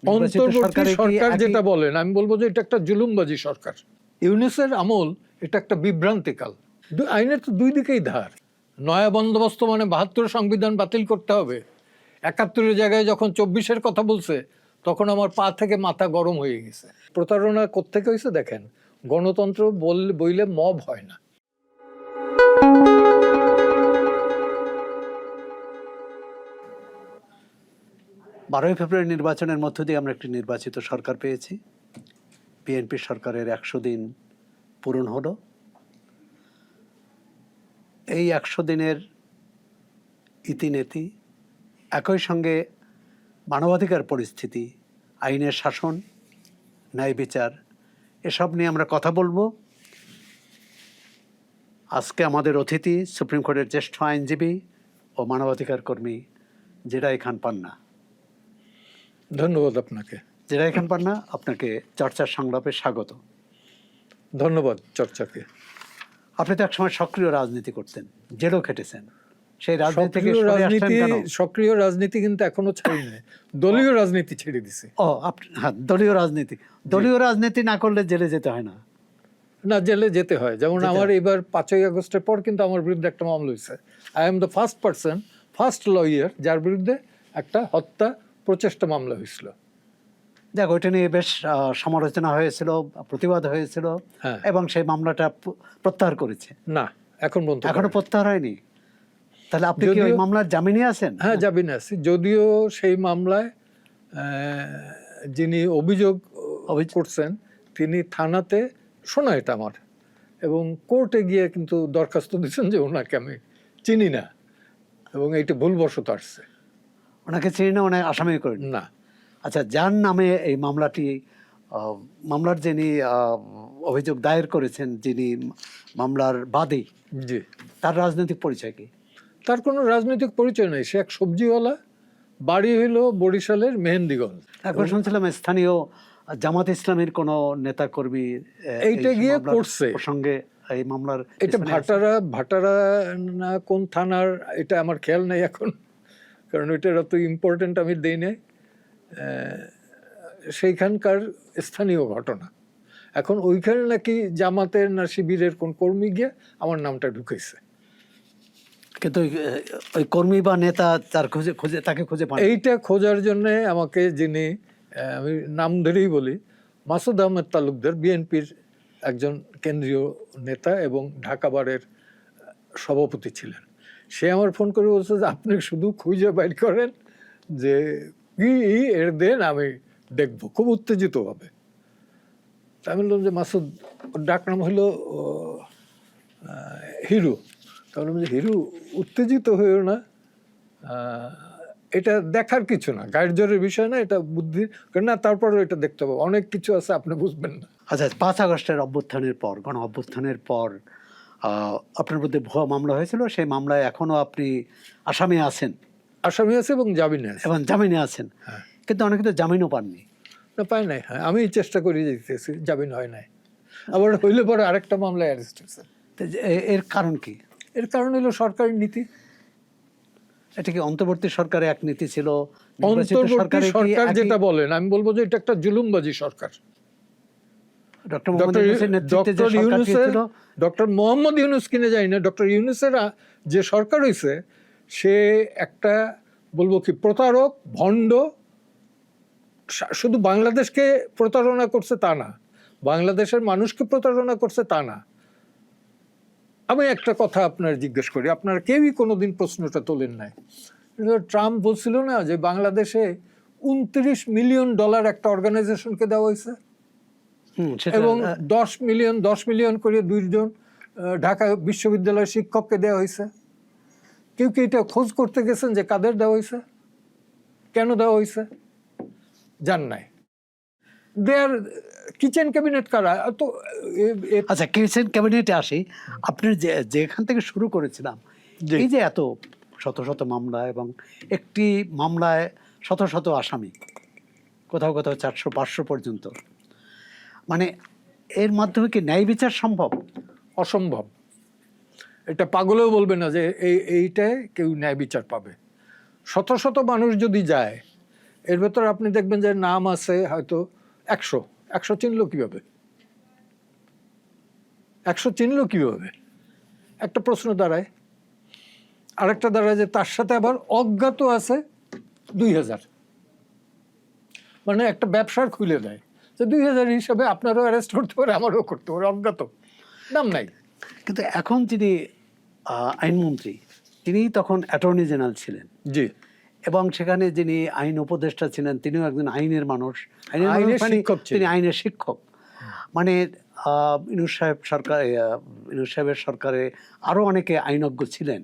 অন্তর্বর্তী সরকার যেটা বলেন, আমি বলবো যে এটা একটা জুলুমবাজি সরকার। ইউনূসের আমল এটা একটা বিভ্রান্তিকাল। আইনের তো দুই দিকেই ধার। নয়া বন্দোবস্ত মানে ৭২ সংবিধান বাতিল করতে হবে, ৭১-এর জায়গায় যখন ২৪-এর কথা বলছে তখন আমার পা থেকে মাথা গরম হয়ে গেছে। প্রতারণা কোত্থেকে হয়েছে দেখেন, গণতন্ত্র বইলে মব হয় না। ১২ই ফেব্রুয়ারি নির্বাচনের মধ্য দিয়ে আমরা একটি নির্বাচিত সরকার পেয়েছি। বিএনপি সরকারের ১০০ দিন পূরণ হলো। এই ১০০ দিনের ইতিনীতি, একই সঙ্গে মানবাধিকার পরিস্থিতি, আইনের শাসন, ন্যায় বিচার, এসব নিয়ে আমরা কথা বলবো। আজকে আমাদের অতিথি সুপ্রিম কোর্টের জ্যেষ্ঠ আইনজীবী ও মানবাধিকার কর্মী জেরাই খান পান্না। ধন্যবাদ আপনাকে। জেরাই খান পান্না, আপনাকে চর্চার সংলাপে স্বাগত। ধন্যবাদ চর্চাকে। আপনি তো একসময় সক্রিয় রাজনীতি করতেন, জেলও খেটেছেন। সেই রাজনীতি সক্রিয় রাজনীতি কিন্তু এখনো ছাড়ি নাই, দলীয় রাজনীতি ছেড়ে দিছে। হ্যাঁ, দলীয় রাজনীতি। দলীয় রাজনীতি না করলে জেলে যেতে হয় না? না, জেলে যেতে হয়। যেমন আমার এবার ৫ই আগস্টের পর কিন্তু আমার বিরুদ্ধে একটা মামলা হয়েছে। I am the first lawyer যার বিরুদ্ধে একটা হত্যা প্রচেষ্টা মামলা হয়েছিল। দেখ, ওইটা নিয়ে বেশ সমালোচনা হয়েছিল, প্রতিবাদ হয়েছিল, এবং সেই মামলাটা প্রত্যাহার করেছে। না, এখনো প্রত্যাহার হয়নি। তাহলে আপনি কি ওই মামলার জামিনে আছেন? হ্যাঁ, জামিনে আছি। যদিও সেই মামলায় যিনি অভিযোগ করছেন তিনি থানাতে, শোনা এটা আমার, এবং কোর্টে গিয়ে কিন্তু দরখাস্ত দিচ্ছেন যে ওনাকে আমি চিনি না এবং এইটা ভুলবশত আসছে। ওনাকে চিনি না, ওনাকে আসামি করেন না। আচ্ছা, যার নামে এই মামলার যিনি অভিযোগ দায়ের করেছেন, যিনি মামলার বাদী, জি, তার রাজনৈতিক পরিচয় কি? তার কোনো রাজনৈতিক পরিচয় নেই। সে এক সবজিওয়ালা, বাড়ি হইল বরিশালের মেহেন্দিগঞ্জ। একবার শুনছিলাম স্থানীয় জামাত ইসলামের কোন নেতা কর্মী এইটা গিয়ে করছে সঙ্গে এই মামলার। এটা ভাটারা না কোন থানার, এটা আমার খেয়াল নেই এখন, কারণ ওইটার অত ইম্পর্টেন্ট আমি দেই নাই। সেইখানকার স্থানীয় ঘটনা। এখন ওইখানে নাকি জামাতের না শিবিরের কোন কর্মী গিয়ে আমার নামটা ঢুকেছে, কিন্তু ওই কর্মী বা নেতা তাকে খুঁজে পান। এইটা খোঁজার জন্য আমাকে যিনি, আমি নাম ধরেই বলি, মাসুদ আহমেদ তালুকদার, বিএনপির একজন কেন্দ্রীয় নেতা এবং ঢাকা বারের সভাপতি ছিলেন, সে আমার ফোন করে বলছে যে আপনি শুধু খুঁজে বাইর করেন যে কি এর দেন, আমি দেখবো, খুব উত্তেজিত হবে। আমি বললাম যে মাসুদ, ডাক নাম হলো হিরু। তাহলে বলছি হিরু, উত্তেজিত হয়েও না, এটা দেখার কিছু না, গায়ের জোরের বিষয় না, এটা বুদ্ধি না, তারপরে এটা দেখতে পাবো, অনেক কিছু আছে আপনি বুঝবেন না। আচ্ছা, 5 আগস্টের অভ্যুত্থানের পর, গণ অভ্যুত্থানের পর আপনার বিরুদ্ধে ভুয়া মামলা হয়েছিল। সেই মামলায় এখনো আপনি আসামি আছেন? আসামি আছে এবং জামিনে আছেন। কিন্তু অনেকে তো জামিনও পাননি। না, পাই নাই। হ্যাঁ, আমি চেষ্টা করে যেতেছি, জামিন হয় নাই। আবার হইলে পরে আরেকটা মামলায় অ্যারেস্ট হয়েছে। এর কারণ কি? এর কারণ হলো সরকারি নীতি। এটা কি অন্তর্বর্তী সরকারে এক নীতি ছিল? অন্তর্বর্তী সরকার যেটা বলেন, আমি বলবো যে এটা একটা জুলুমবাজি সরকার। ডক্টর মোহাম্মদ ইউনূস কিনে যাই না, ডক্টর ইউনূসের যে সরকার হয়েছে সে একটা, বলবো কি, প্রতারক, ভণ্ড। শুধু বাংলাদেশকে প্রতারণা করছে তা না, বাংলাদেশের মানুষকে প্রতারণা করছে তা না। আমি একটা কথা আপনার জিজ্ঞেস করি, আপনারা কেউই কোনোদিন প্রশ্নটা তোলেন নাই। ট্রাম্প বলছিল না যে বাংলাদেশে $29 মিলিয়ন একটা অর্গানাইজেশনকে দেওয়া হয়েছে, এবং 10 মিলিয়ন করে 2 জন ঢাকা বিশ্ববিদ্যালয়ের শিক্ষককে দেওয়া হয়েছে। কেউ কি এটা খোঁজ করতে গেছেন যে কাদের দেওয়া হয়েছে, কেন দেওয়া হয়েছে? জান নাই। দেয়ার কিচেন ক্যাবিনেট কারা তো। আচ্ছা, কিচেন ক্যাবিনেটে আসি। আপনি যেখান থেকে শুরু করেছিলাম, এই যে এত শত শত মামলা এবং একটি মামলায় শত শত আসামি, কোথাও কোথাও 400-500 পর্যন্ত, মানে এর মাধ্যমে কি ন্যায় বিচার সম্ভব? অসম্ভব। এটা পাগলেও বলবে না যে এইটায় কেউ ন্যায় বিচার পাবে। শত শত মানুষ যদি যায়, এর ভেতরে আপনি দেখবেন যে নাম আছে হয়তো 100 চিনলো কিভাবে? 100 চিনলো কিভাবে? একটা প্রশ্ন দাঁড়ায়। আরেকটা দাঁড়ায় যে তার সাথে আবার অজ্ঞাত আছে 2000। মানে একটা ব্যবসার খুলে দেয় যে 2000 হিসাবে আপনারও অ্যারেস্ট করতে পারে, আমারও করতে পারে, অজ্ঞাত, নাম নাই। কিন্তু এখন যিনি আইনমন্ত্রী, তিনি তখন অ্যাটর্নি জেনারেল ছিলেন, জি, এবং সেখানে যিনি আইন উপদেষ্টা ছিলেন তিনিও একজন আইনের মানুষ। আইনের মানে শিক্ষক ছিলেন। তিনি আইনের শিক্ষক। মানে ইউনূস সাহেবের সরকারে আরও অনেকে আইনজ্ঞ ছিলেন,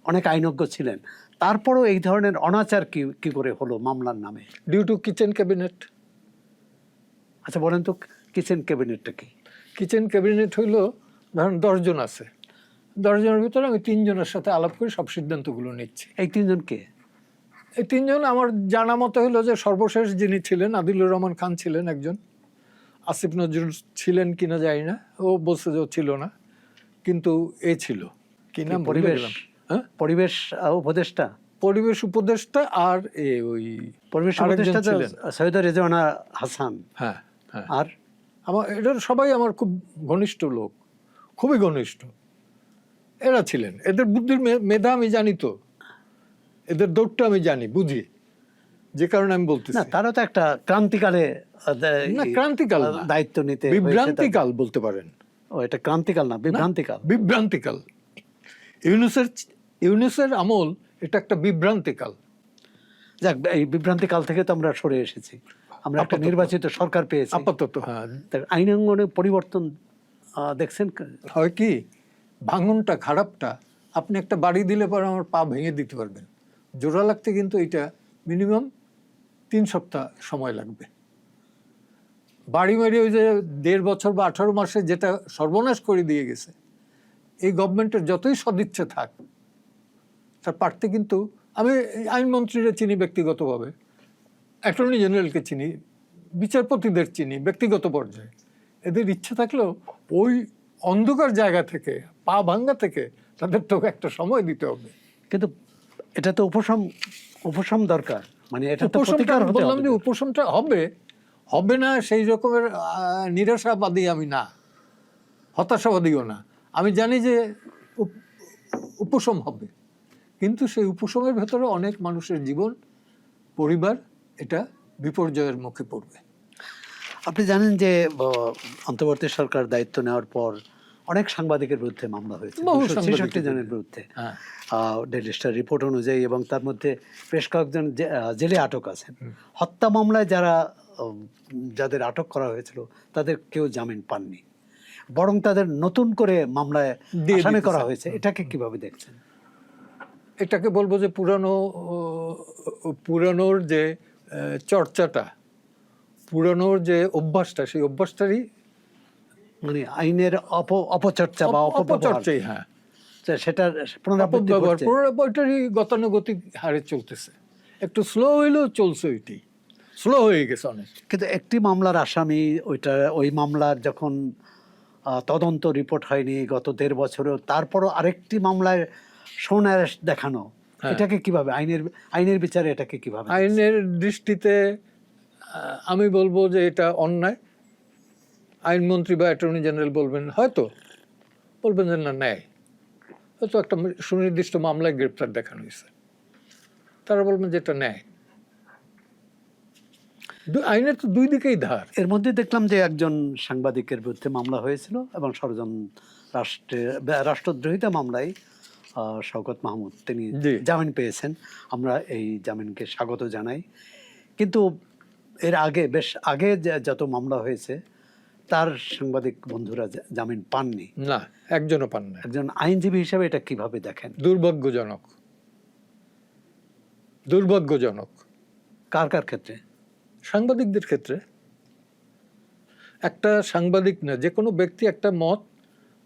অনেক আইনজ্ঞ ছিলেন। তারপরও এই ধরনের অনাচার কি করে হলো মামলার নামে? Due to kitchen cabinet. আচ্ছা বলেন তো, কিচেন ক্যাবিনেটটা কি? কিচেন ক্যাবিনেট হইল, ধরেন 10 জন আছে, 10 জনের ভিতরে আমি 3 জনের সাথে আলাপ করে সব সিদ্ধান্তগুলো নিচ্ছি। এই তিনজনকে? এই 3 জন আমার জানা মতে হলো যে সর্বশেষ যিনি ছিলেন আদিলুর রহমান খান ছিলেন একজন, আসিফ নজরুল ছিলেন কিনা জানি না, ও বলছে যে ও ছিল না, কিন্তু এ ছিল, কি নাম, পরিবেশ, হ্যাঁ, পরিবেশ উপদেষ্টা, পরিবেশ উপদেষ্টা। আর ওই পরিবেশ আরেকজন উপদেষ্টা ছিলেন। সৈয়দা রেজওয়ানা হাসান। হ্যাঁ হ্যাঁ, আর আমার এটা সবাই আমার খুব ঘনিষ্ঠ লোক, খুবই ঘনিষ্ঠ এরা ছিলেন। এদের বুদ্ধির মেধা আমি জানি, তো এদের দৌড়টা আমি জানি, বুঝি, যে কারণে আমি বলতেছি। না, তারও তো একটা ক্রান্তিকালে না, ক্রান্তিকাল না, দায়িত্ব নিতে হয়েছে। বিভ্রান্তিকাল বলতে পারেন। ও, এটা ক্রান্তিকাল না, বিভ্রান্তিকাল। বিভ্রান্তিকাল। ইউনুসের আমল এটা একটা বিভ্রান্তিকাল। যাক, এই বিভ্রান্তিকাল থেকে তো আমরা সরে এসেছি, আমরা একটা আপাতত। নির্বাচিত সরকার পেয়েছি আপাতত হ্যাঁ। তার আইনাঙ্গনে পরিবর্তন দেখছেন? হয় কি, ভাঙনটা খারাপটা আপনি একটা বাড়ি দিলে পরে আমার পা ভেঙে দিতে পারবেন, জোড়া লাগতে কিন্তু এটা মিনিমাম 3 সপ্তাহ সময় লাগবে। বাড়ি মারি ওই যে 1.5 বছর বা 18 মাসে যেটা সর্বনাশ করে দিয়ে গেছে, এই গভর্নমেন্টের যতই সদিচ্ছা থাক, তার পারতে কিন্তু, আমি আইনমন্ত্রীরা চিনি ব্যক্তিগতভাবে, অ্যাটর্নি জেনারেলকে চিনি, বিচারপতিদের চিনি ব্যক্তিগত পর্যায়ে, এদের ইচ্ছে থাকলেও ওই অন্ধকার জায়গা থেকে, পা ভাঙ্গা থেকে তাদের তো একটা সময় দিতে হবে। কিন্তু এটা তো উপশম দরকার, মানে এটা তো উপশমটা প্রতিকার হতে বললাম হবে। যে উপশমটা হবে না সেই রকমের নিরাশাবাদী আমি না, হতাশাবাদীও না। আমি জানি যে উপশম হবে, কিন্তু সেই উপশমের ভেতরে অনেক মানুষের জীবন, পরিবার, এটা বিপর্যয়ের মুখে পড়বে। আপনি জানেন যে অন্তর্বর্তী সরকার দায়িত্ব নেওয়ার পর অনেক সাংবাদিকের বিরুদ্ধে মামলা হয়েছে, বহু 266 জনের বিরুদ্ধে, হ্যাঁ, ডেইলি স্টার রিপোর্ট অনুযায়ী, এবং তার মধ্যে বেশ কয়েকজন জেলে আটক আছেন। হত্যা মামলায় যাদের আটক করা হয়েছিল তাদের কেউ জামিন পাননি, বরং তাদের নতুন করে মামলায় দিয়ে আসামি করা দিতেছে। হয়েছে। এটাকে কিভাবে দেখছেন? এটাকে বলবো যে পুরানোর যে চর্চাটা, পুরানোর যে অভ্যাসটা, সেই অভ্যাসটারই মানে আইনের অপচর্চা বা অপব্যবহার, অপচর্চাই, হ্যাঁ, সেটার পুনরাবৃত্তি অপব্যবহার, ঘটছে। ওইটারই গতানুগতিক হারে চলতেছে, একটু স্লো হইলেও চলছে, ওইটাই স্লো হয়ে গেছে অনেক। কিন্তু একটি মামলার আসামি, ওই মামলার যখন তদন্ত রিপোর্ট হয়নি গত 1.5 বছরেও, তারপরও আরেকটি মামলায় সোনারেস্ট দেখানো, হ্যাঁ। এটাকে কিভাবে আইনের বিচারে এটাকে কিভাবে? আইনের দৃষ্টিতে আমি বলবো যে এটা অন্যায়। আইনমন্ত্রী বা অ্যাটর্নি জেনারেল বলবেন যে না, ন্যায়, হয়তো একটা সুনির্দিষ্ট মামলায় গ্রেপ্তার দেখানো হয়েছে, তারা বলবেন যে এটা ন্যায়। আইনের তো দুই দিকেই ধার। এর মধ্যে দেখলাম যে একজন সাংবাদিকের বিরুদ্ধে মামলা হয়েছিল, এবং রাষ্ট্রদ্রোহিতা মামলায় শওকত মাহমুদ তিনি জামিন পেয়েছেন। আমরা এই জামিনকে স্বাগত জানাই। কিন্তু এর আগে, বেশ আগে যত মামলা হয়েছে, তার সাংবাদিক বন্ধুরা জামিন পাননি, না, একজনও পান না। একজন আইনজীবী হিসেবে এটা কিভাবে দেখেন? দুর্ভাগ্যজনক। কার ক্ষেত্রে? সাংবাদিকদের ক্ষেত্রে। একটা সাংবাদিক না, যে কোনো ব্যক্তি একটা মত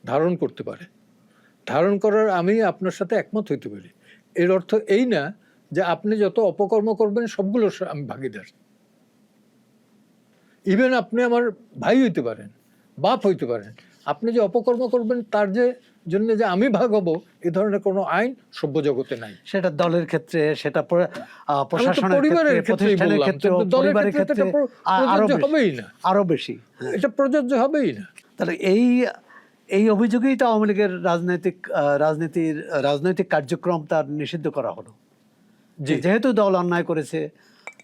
ধারণ করতে পারে, ধারণ করার আমি আপনার সাথে একমত হইতে পারি, এর অর্থ এই না যে আপনি যত অপকর্ম করবেন সবগুলো আমি ভাগিদার। ইভেন আপনি আমার ভাই হইতে পারেন, বাপ হইতে পারেন, আপনি যে অপকর্ম করবেন তার যে জন্য যে আমি ভাগ হবো এ ধরনের কোনো আইন সভ্য জগতে নাই। সেটা দলের ক্ষেত্রে, সেটা প্রশাসনের পরিবারের ক্ষেত্রে, ক্ষেত্রেই প্রতিষ্ঠানের বললাম, ক্ষেত্রে, কিন্তু দলের পরিবারের ক্ষেত্রে ক্ষেত্রে এটা আরো প্রযোজ্য বেশি, হবেই না, আরো বেশি। এটা প্রযোজ্য হবেই না। তাহলে এই অভিযোগেই তো আওয়ামী লীগের রাজনৈতিক কার্যক্রম তার নিষিদ্ধ করা হলো। যেহেতু দল অন্যায় করেছে,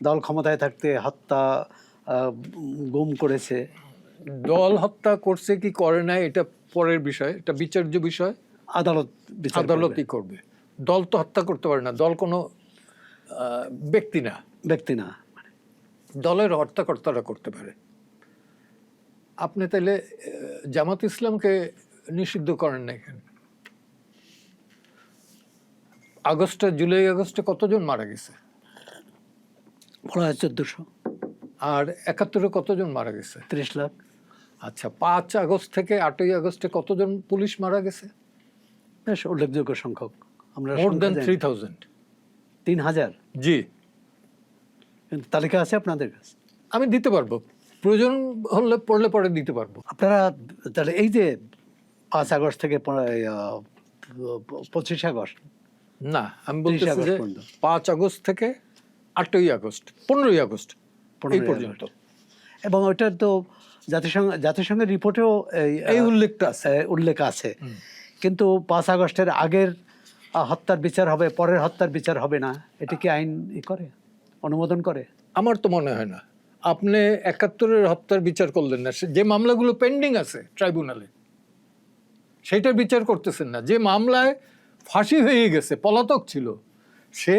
দল ক্ষমতায় থাকতে হত্যা, গুম করেছে। দল হত্যা করছে কি করে নাই এটা পরের বিষয়, এটা বিচার্য বিষয়, আদালতই করবে। দল তো হত্যা করতে পারে না, দল কোনো ব্যক্তি না, দলের হত্যাকর্তারা করতে পারে। আপনি তাহলে জামাত ইসলামকে নিষিদ্ধ করেন না এখানে? জুলাই আগস্টে কতজন মারা গেছে? 1400। আর 71-এ কতজন মারা গেছে? 30 লাখ। আচ্ছা, 5 আগস্ট থেকে 8ই আগস্টে কতজন পুলিশ মারা গেছে? বেশ উল্লেখযোগ্য সংখ্যক। আমরা মোর দ্যান 3000। 3000? জি। তালিকা আছে আপনাদের কাছে? আমি দিতে পারবো, প্রয়োজন হলে পড়লে পরে দিতে পারবো। আপনারা তাহলে এই যে 5 আগস্ট থেকে 25 আগস্ট, না, আমি বলতেছি যে 5 আগস্ট থেকে 8ই আগস্ট, 15ই আগস্ট এই পর্যন্ত। এবং ওইটা তো জাতিসংঘের রিপোর্টেও এই উল্লেখটা আছে, উল্লেখ আছে। কিন্তু 5 আগস্টের আগের হত্যার বিচার হবে, পরের হত্যার বিচার হবে না, এটা কি আইন অনুমোদন করে? আমার তো মনে হয় না। আপনি 71-এর হত্যার বিচার করলেন না, যে মামলাগুলো পেন্ডিং আছে ট্রাইব্যুনালে সেইটার বিচার করতেছেন না। যে মামলায় ফাঁসি হয়ে গেছে, পলাতক ছিল, সে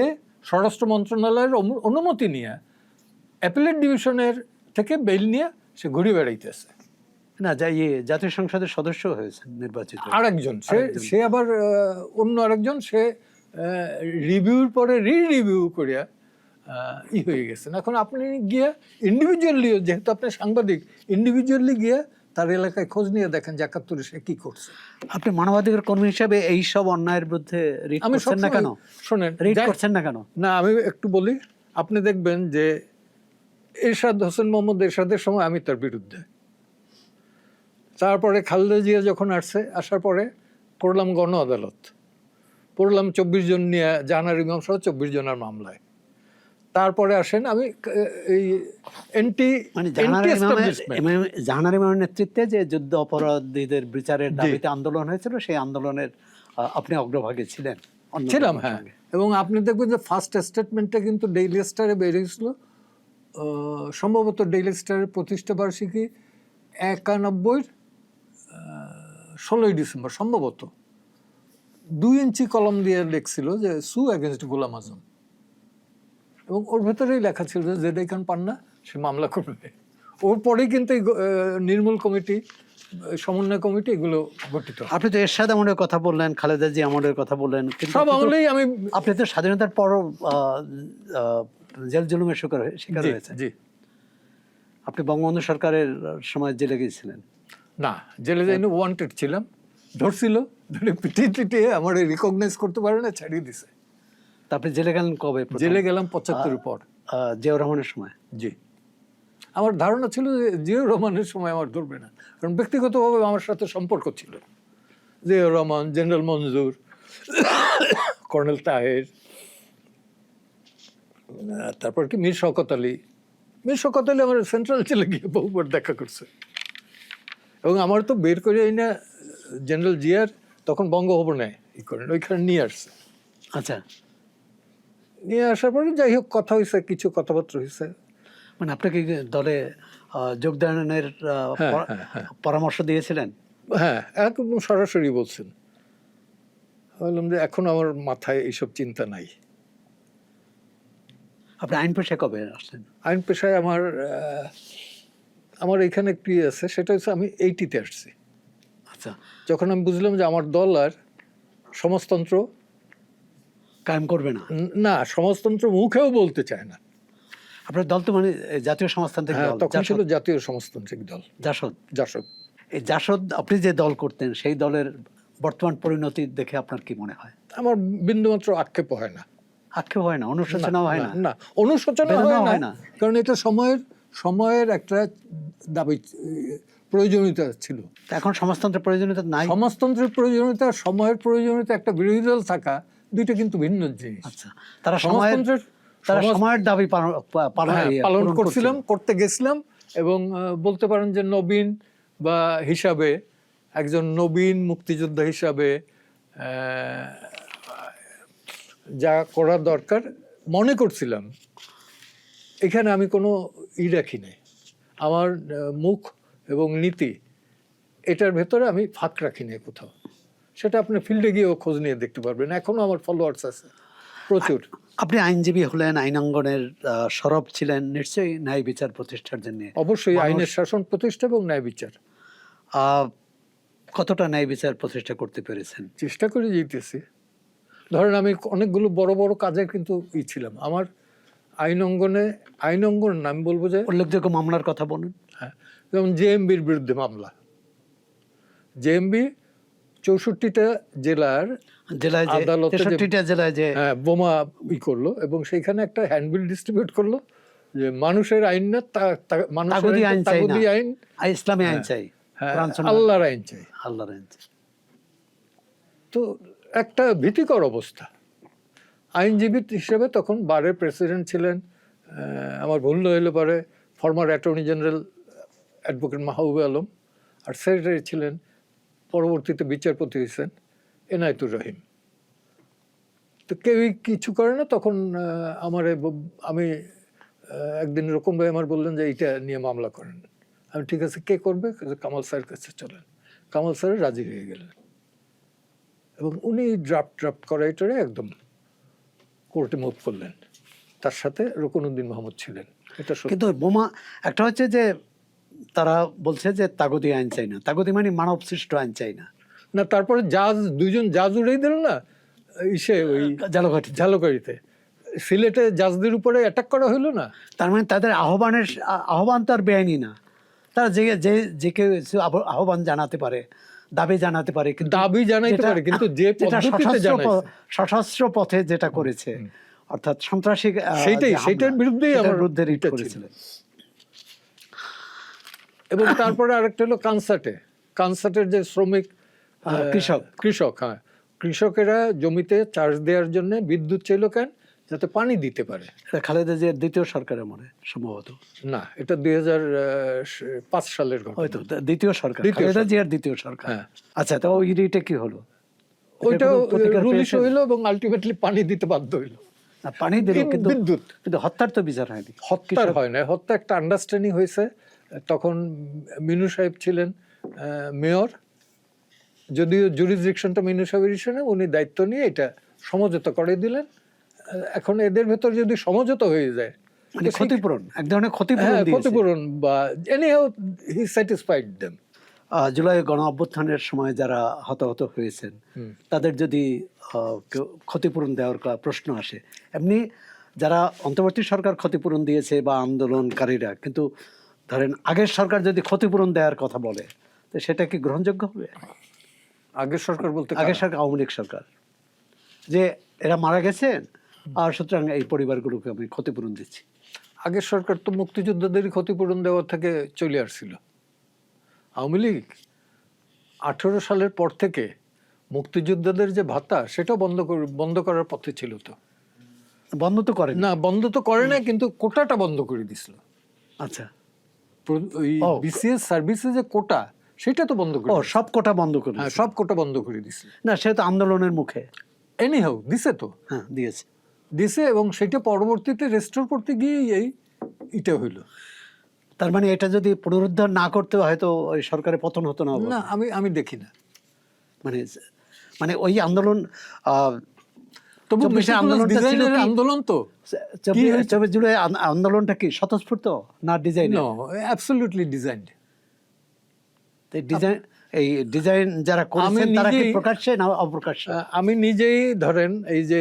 স্বরাষ্ট্র মন্ত্রণালয়ের অনুমতি নিয়ে অ্যাপিলেট ডিভিশনের থেকে বেল নিয়ে সে ঘুরে বেড়াইতেছে। না, জাতীয় সংসদের সদস্য হয়েছে নির্বাচিত আরেকজন, সে আবার অন্য আরেকজন, সে রিভিউর পরে রিভিউ করিয়া হয়ে গেছেন। এখন আপনি গিয়ে ইন্ডিভিজুয়ালি, যেহেতু আপনি সাংবাদিক, ইন্ডিভিজুয়ালি গিয়ে তার এলাকায় খোঁজ নিয়ে দেখেন যে 71-এ সে কি করছে। আপনি মানবাধিকার কর্মী হিসাবে এই সব অন্যায়ের বিরুদ্ধে রিট করছেন না কেন? শোনেন, রিট করছেন না কেন? না, আমি একটু বলি। আপনি দেখবেন যে মোহাম্মদ এরশাদের সময় আমি তার বিরুদ্ধে, তারপরে খালেদা জিয়া যখন আসার পরে পড়লাম গণ আদালত, পড়লাম 24 জন নিয়ে জাহানার ইমাম সহ 24 জনের মামলায়। তারপরে আসেন আমি এই জাহানার ইমামের নেতৃত্বে যে যুদ্ধ অপরাধীদের বিচারের দাবিতে আন্দোলন হয়েছিল, সেই আন্দোলনের আপনি অগ্রভাগে ছিলেন? ছিলাম, হ্যাঁ। এবং আপনি দেখবেন যে ফার্স্ট স্টেটমেন্টটা কিন্তু ডেইলি স্টারে বেরিয়েছিল, সম্ভবত ডেইলি স্টারের প্রতিষ্ঠা বার্ষিকী 91 16ই ডিসেম্বর সম্ভবত, 2 ইঞ্চি কলম দিয়ে লিখছিল যে সু এগেনস্ট গোলাম আজম, এবং ওর ভেতরেই লেখা ছিল যে যেটাই খান পান না সে মামলা করবে। ওর পরেই কিন্তু নির্মূল কমিটি, সমন্বয় কমিটি এগুলো গঠিত। আপনি তো এরশাদ আমলের কথা বললেন, খালেদা জিয়া আমলের কথা বললেন, সব আমলেই আপনি তো স্বাধীনতার পরও জেল জুলুমের শিকার হয়েছে। জি। আপনি বঙ্গবন্ধু সরকারের সময় জেলে গিয়েছিলেন? না, জেলে যাইনি, ওয়ান্টেড ছিলাম, ধরছিল, ধরে পিটিয়ে আমার রিকগনাইজ করতে পারে না, ছাড়িয়ে দিছে। তারপরে জেলে গেলেন কবে? জেলে গেলাম 75-এর পর, জিয়াউর রহমানের সময়। জি। আমার ধারণা ছিল যে জিয়াউর রহমানের সময় আমার ধরবে না, কারণ ব্যক্তিগতভাবে আমার সাথে সম্পর্ক ছিল। জিয়াউর রহমান, জেনারেল মঞ্জুর, কর্নেল তাহের, তারপর কি মীর শওকত আলী আমার সেন্ট্রাল জেলে গিয়ে বহুবার দেখা করছে। এবং আমার তো বের করে না জেনারেল জিয়ার তখন বঙ্গভবনে করেন, ওইখানে নিয়ে আসছে। আচ্ছা, নিয়ে আসার পরে যাই হোক কথা হয়েছে, কিছু কথাবার্তা হয়েছে। মানে আপনাকে দলে যোগদানের পরামর্শ দিয়েছিলেন? হ্যাঁ, একদম সরাসরি বলছেন। বললাম যে এখন আমার মাথায় এইসব চিন্তা নাই। আপনি আইন পেশায় কবে আসলেন? আইন পেশায় আমার এখানে কি আছে সেটা হচ্ছে আমি 80-তে আসছি। আচ্ছা, যখন আমি বুঝলাম যে আমার দল আর সমাজতন্ত্র কায়েম করবে না, সমাজতন্ত্র মুখেও বলতে চায় না। আপনার দল তো মানে জাতীয় সমাজতান্ত্রিক দল, তখন ছিল জাতীয় সমাজতান্ত্রিক দল, জাসদ। এই জাসদ আপনি যে দল করতেন, সেই দলের বর্তমান পরিণতি দেখে আপনার কি মনে হয়? আমার বিন্দুমাত্র আক্ষেপ হয় না। আক্ষেপ হয় না? অনুশোচনা হয় না? না, অনুশোচনা হয় না, কারণ এটা সময়ের একটা দাবি প্রয়োজনীয়তা ছিল। তা এখন সমাজতন্ত্রের প্রয়োজনীয়তা নাই। সমাজতন্ত্রের প্রয়োজনীয়তা, সময়ের প্রয়োজনীয়তা, একটা বিরোধী দল থাকা, দুইটা কিন্তু ভিন্ন জিনিস। আচ্ছা, তারা সমাজতন্ত্রের সময়ের দাবি পালন করছিলাম, করতে গেছিলাম, এবং বলতে পারেন যে নবীন বা হিসাবে, একজন নবীন মুক্তিযোদ্ধা হিসাবে যা করা দরকার মনে করছিলাম, এখানে আমি কোনো রাখি নাই। আমার মুখ এবং নীতি এটার ভেতরে আমি ফাঁক রাখি নাই কোথাও। সেটা আপনি ফিল্ডে গিয়েও খোঁজ নিয়ে দেখতে পারবেন, এখনো আমার ফলোয়ার্স আছে প্রচুর। আপনি আইনজীবী হলেন, আইনাঙ্গনের সরব ছিলেন, নিশ্চয়ই ন্যায় বিচার প্রতিষ্ঠার জন্য। অবশ্যই আইনের শাসন প্রতিষ্ঠা এবং ন্যায় বিচার। কতটা ন্যায় বিচার প্রতিষ্ঠা করতে পেরেছেন? চেষ্টা করে যেতেছি। ধরেন আমি অনেকগুলো বড় বড় কাজে কিন্তু ছিলাম। আমার আইন অঙ্গন নাম বলবো যে উল্লেখযোগ্য মামলার কথা বলুন। হ্যাঁ, যেমন জেএমবির বিরুদ্ধে মামলা। জেএমবি 64টা জেলার আদালতে 63টা জেলায় যে বোমা করলো, এবং সেইখানে একটা হ্যান্ডবিল ডিস্ট্রিবিউট করলো যে মানুষের আইন না, তাগুদি আইন চাই না, আইন, ইসলামী আইন চাই, আল্লাহর আইন চাই, আল্লাহর আইন চাই। তো একটা ভীতিকর অবস্থা। আইনজীবী হিসেবে তখন বারের প্রেসিডেন্ট ছিলেন, আমার ভুল হইলে পরে former attorney general advocate Mahbubey Alam, আর সেক্রেটারি ছিলেন পরবর্তীতে বিচারপতি হয়েছেন এনায়েতুর রহিম। তো কেউই কিছু করে না তখন। আমি একদিন এরকম ভাই আমার বললেন যে এইটা নিয়ে মামলা করেন। আমি ঠিক আছে, কে করবে? কামাল স্যারের কাছে চলেন। কামাল স্যার রাজি হয়ে গেলেন, এবং উনি ড্রাফট করা এটারে একদম কোর্টে মুভ করলেন। তার সাথে রুকনউদ্দিন মাহমুদ ছিলেন। এটা কিন্তু বোমা একটা হচ্ছে যে তারা বলছে যে তাগুদি আইন চাই না, তাগুদি মানে মানব সৃষ্ট আইন চাই না। না, তারপরে দুইজন জাজ উড়েই দিল না ওই ঝালকাঠিতে, সিলেটে জাজদের উপরে অ্যাটাক করা হইলো না। তার মানে তাদের আহ্বান তো আর বেআইনি না। তারা যে কেউ আহ্বান জানাতে পারে, দাবি জানাতে পারে, দাবি জানাইতে পারে, কিন্তু যে পদ্ধতিতে জানাইছে, সশস্ত্র পথে যেটা করেছে, অর্থাৎ সন্ত্রাসী, সেইটার বিরুদ্ধেই আমার বিরুদ্ধে রিট করেছিল। এবং তারপরে আরেকটা হলো কানসার্টের যে শ্রমিক কৃষক, হ্যাঁ, কৃষকেরা জমিতে চার্জ দেওয়ার জন্য বিদ্যুৎ চাইলো কেন? যাতে পানি দিতে পারে। খালেদা জিয়ার দ্বিতীয় সরকারের মনে সম্ভবত, না, এটা 2005 সালের ঘটনা। হয়তো দ্বিতীয় সরকার, খালেদা জিয়ার দ্বিতীয় সরকার। আচ্ছা, তো ওই রিটে কি হলো? ওইটা রুল ইস্যু হইলো এবং আলটিমেটলি পানি দিতে বাধ্য হইলো। পানি দিল, কিন্তু বিদ্যুৎ, কিন্তু হত্যার তো বিচার হয়নি। হত্যার হয় না, হত্যা একটা আন্ডারস্ট্যান্ডিং হয়েছে। তখন মিনু সাহেব ছিলেন মেয়র, যদিও জুরিসডিকশনটা মিনু সাহেবের ইস্যু না, উনি দায়িত্ব নিয়ে এটা সমঝোতা করে দিলেন। এখন এদের ভেতর যদি সমঝোতা হয়ে যায়, মানে ক্ষতিপূরণ, এক ধরনের ক্ষতিপূরণ বা এনিহাউ হি স্যাটিসফাইড দেম। জুলাই গণ অভ্যুত্থানের সময় যারা হতাহত হয়েছেন তাদের যদি ক্ষতিপূরণ দেওয়ার প্রশ্ন আসে, এমনি যারা অন্তর্বর্তী সরকার ক্ষতিপূরণ দিয়েছে বা আন্দোলনকারীরা, কিন্তু ধরেন আগের সরকার যদি ক্ষতিপূরণ দেওয়ার কথা বলে, তো সেটা কি গ্রহণযোগ্য হবে? আগের সরকার বলতে আগের সরকার, আওয়ামী লীগ সরকার, যে এরা মারা গেছেন আর সুতরাং এই পরিবারগুলোকে আমি ক্ষতিপূরণ দিচ্ছি। আগের সরকার তো মুক্তিযোদ্ধাদেরই ক্ষতিপূরণ দেওয়ার থেকে চলে আসছিল। আওয়ামী লীগ 18 সালের পর থেকে মুক্তিযোদ্ধাদের যে ভাতা, সেটা বন্ধ করার পথে ছিল। তো বন্ধ তো করে না, বন্ধ তো করে না, কিন্তু কোটাটা বন্ধ করে দিছিল। আচ্ছা, ওই বিসিএস সার্ভিসে যে কোটা, সেটা তো বন্ধ করে, সব কোটা বন্ধ করে, হ্যাঁ, সব কোটা বন্ধ করে দিছিল। না, সে তো আন্দোলনের মুখে এনিহাউ দিছে, তো হ্যাঁ দিয়েছে, এবং সেটা পরবর্তীতে রেস্টোর করতে গিয়ে এটা হইলো। তার মানে এটা যদি পুনরুদ্ধার না করতে হয়তো ওই সরকারের পতন হতো না। না, আমি দেখি না। মানে ওই আন্দোলন, তবু আন্দোলন তো 24 জুলাই আন্দোলনটা কি স্বতঃস্ফূর্ত না ডিজাইন? No, absolutely designed. এই ডিজাইন যারা করেছেন তারা কি প্রকাশ্যে না অপ্রকাশ্যে? আমি নিজেই ধরেন এই যে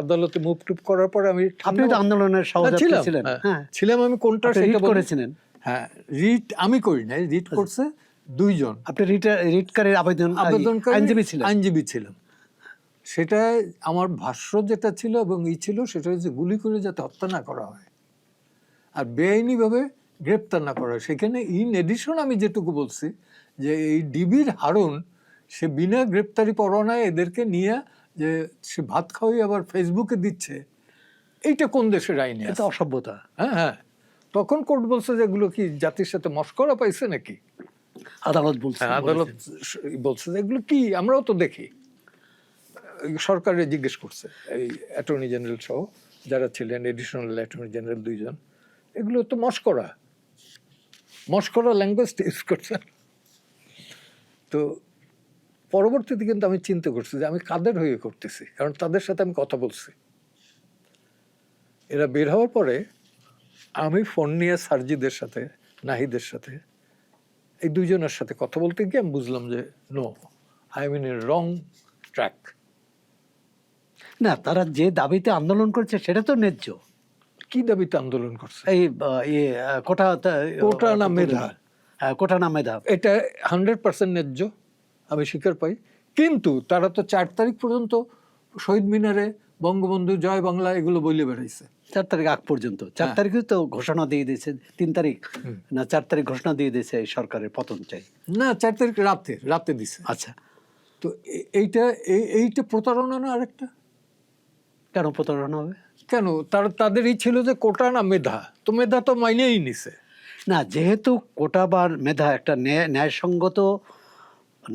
আদালতে মুভ টুপ করার পর আপনি তো আন্দোলনের সভাপতি ছিলেন। হ্যাঁ, ছিলাম। আমি কোনটা সেটা করেছিলেন? হ্যাঁ, রিট আমি করি নাই, রিট করছে দুইজন। আপনি রিটকারীর আবেদনকারী আইনজীবী ছিলাম। সেটা আমার ভাষ্য যেটা ছিল এবং ছিল, সেটা হচ্ছে গুলি করে যাতে হত্যা না করা হয়, আর বেআইনিভাবে গ্রেপ্তার না করা, সেখানে ইন এডিশন আমি যেটুকু বলছি যে এই ডিবির হারুন সে বিনা গ্রেপ্তারি পরোয়ানায় এদেরকে নিয়ে যে সে ভাত খাওয়াই আবার ফেসবুকে দিচ্ছে, এইটা কোন দেশের আইনে এটা আছে? অসভ্যতা। হ্যাঁ হ্যাঁ, তখন কোর্ট বলছে যে এগুলো কি জাতির সাথে মশকরা পাইছে নাকি? আদালত বলছে, হ্যাঁ, আদালত বলছে যে এগুলো কি, আমরাও তো দেখি। সরকারে জিজ্ঞেস করছে এই অ্যাটর্নি জেনারেল সহ যারা ছিলেন, এডিশনাল অ্যাটর্নি জেনারেল 2 জন, এগুলো তো মশকরা ল্যাঙ্গুয়েজ ইউজ করছেন। তো পরবর্তীতে কিন্তু আমি চিন্তা করছি যে আমি কাদের হয়ে করতেছি, কারণ তাদের সাথে আমি কথা বলছি। এরা বের হওয়ার পরে আমি ফোন নিয়ে সার্জিদের সাথে, নাহিদের সাথে, এই 2 জনের সাথে কথা বলতে গিয়ে আমি বুঝলাম যে no, I am in a wrong track. না, তারা যে দাবিতে আন্দোলন করছে সেটা তো ন্যায্য। কি দাবিতে আন্দোলন করছে? এই কোটা কোটা না মেধা? হ্যাঁ, কোটা না মেধা, এটা 100% ন্যায্য, আমি স্বীকার পাই। কিন্তু তারা তো 4 তারিখ পর্যন্ত শহীদ মিনারে বঙ্গবন্ধু জয় বাংলা এগুলো বলে বেড়াইছে। 4 তারিখ আগ পর্যন্ত। 4 তারিখে তো ঘোষণা দিয়ে দিয়েছে, 3 তারিখ না 4 তারিখ ঘোষণা দিয়ে দিয়েছে এই সরকারের পতন চাই। না, 4 তারিখ রাতে দিছে। আচ্ছা, তো এইটা প্রতারণা না আরেকটা? কেন প্রতারণা হবে? কেন? তাদের এই ছিল যে কোটা না মেধা, তো মেধা তো মাইনেই নিছে। না, যেহেতু কোটা বা মেধা একটা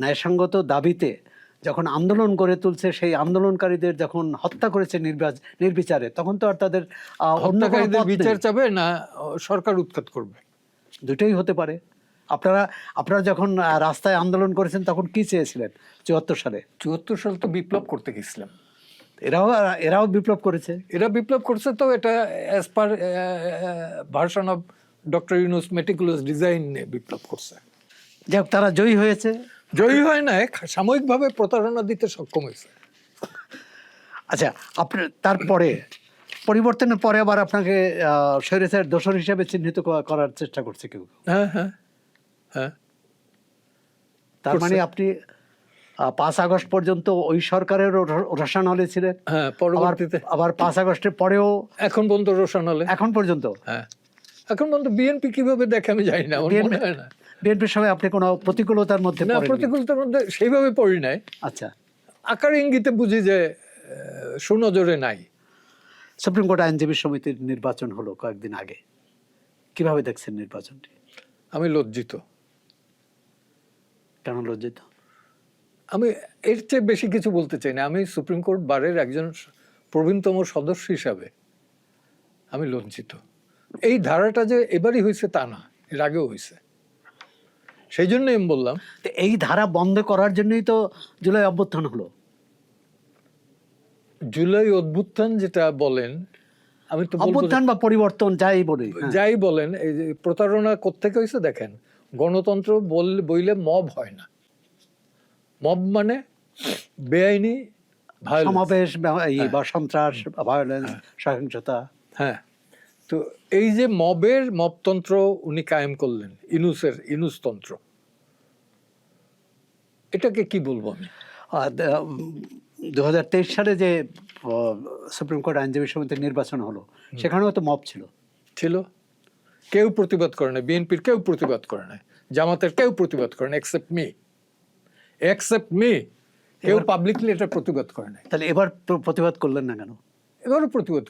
ন্যায়সঙ্গত দাবিতে যখন আন্দোলন গড়ে তুলছে, সেই আন্দোলনকারীদের যখন হত্যা করেছে নির্বিচারে, তখন তো আর তাদের অন্য কোনো হত্যাকারীদের পথ নেই। বিচার চাবে না সরকার উৎখাত করবে? দুটোই হতে পারে। আপনারা যখন রাস্তায় আন্দোলন করেছেন তখন কি চেয়েছিলেন 74 সালে? 74 সাল তো বিপ্লব করতে গেছিলাম। এরাও বিপ্লব করেছে। এরা বিপ্লব করছে, তো এটা as per version of doctor Yunus meticulous design নিয়ে বিপ্লব করছে। যাই হোক, তারা জয়ী হয়েছে। জয়ী হয় না, সাময়িকভাবে প্রতারণা দিতে সক্ষম হয়েছে। আচ্ছা, আপনার তারপরে পরিবর্তনের পরে আবার আপনাকে স্বৈরাচার দোসর হিসেবে চিহ্নিত করার চেষ্টা করছে কেউ। হ্যাঁ হ্যাঁ হ্যাঁ। তার মানে আপনি 5 আগস্ট পর্যন্ত ওই সরকারের রোশানলে ছিলেন। হ্যাঁ, পরবর্তীতে আবার 5 আগস্টের পরেও এখন পর্যন্ত রোশানলে, এখন পর্যন্ত। হ্যাঁ, এখন পর্যন্ত বিএনপি কিভাবে দেখে আমি জানি না, আমার মনে হয় না। বিএনপির সময় আপনি কোনো প্রতিকূলতার মধ্যে না, পড়েননি? প্রতিকূলতার মধ্যে সেইভাবে পড়ি নাই। আচ্ছা, আকার ইঙ্গিতে বুঝি যে সুনজরে নাই। সুপ্রিম কোর্ট আইনজীবী সমিতির নির্বাচন হলো কয়েকদিন আগে, কিভাবে দেখছেন নির্বাচনটি? আমি লজ্জিত। কেন লজ্জিত? আমি এর চেয়ে বেশি কিছু বলতে চাই না। আমি সুপ্রিম কোর্ট বারের একজন প্রবীণতম সদস্য হিসাবে আমি লজ্জিত। এই ধারাটা যে এবারই হয়েছে তা না, এর আগেও হয়েছে। সেই জন্যই আমি বললাম, তো এই ধারা বন্ধ করার জন্যই তো জুলাই অভ্যুত্থান হলো। জুলাই অভ্যুত্থান যেটা বলেন, আমি তো বলবো অভ্যুত্থান বা পরিবর্তন যাই বলি, যাই বলেন, এই যে প্রতারণা কোত্থেকে হয়েছে দেখেন। গণতন্ত্র বইলে মব হয় না। মব মানে বেআইনি সমাবেশ বা সন্ত্রাস, ভায়োলেন্স, সহিংসতা। হ্যাঁ, তো এই যে মবতন্ত্র উনি কায়েম করলেন, ইনুসতন্ত্র, এটাকে কি বলবো আমি? 2023 সালে যে সুপ্রিম কোর্ট আইনজীবী সমিতির নির্বাচন হলো, সেখানেও তো মব ছিল। কেউ প্রতিবাদ করে না, বিএনপির কেউ প্রতিবাদ করে না, জামাতের কেউ প্রতিবাদ করে না, এক্সেপ্ট মি। কেউ পাবলিকলি এটা প্রতিবাদ করে না। তাহলে এবার প্রতিবাদ করলেন না কেন? এবারও প্রতিবাদ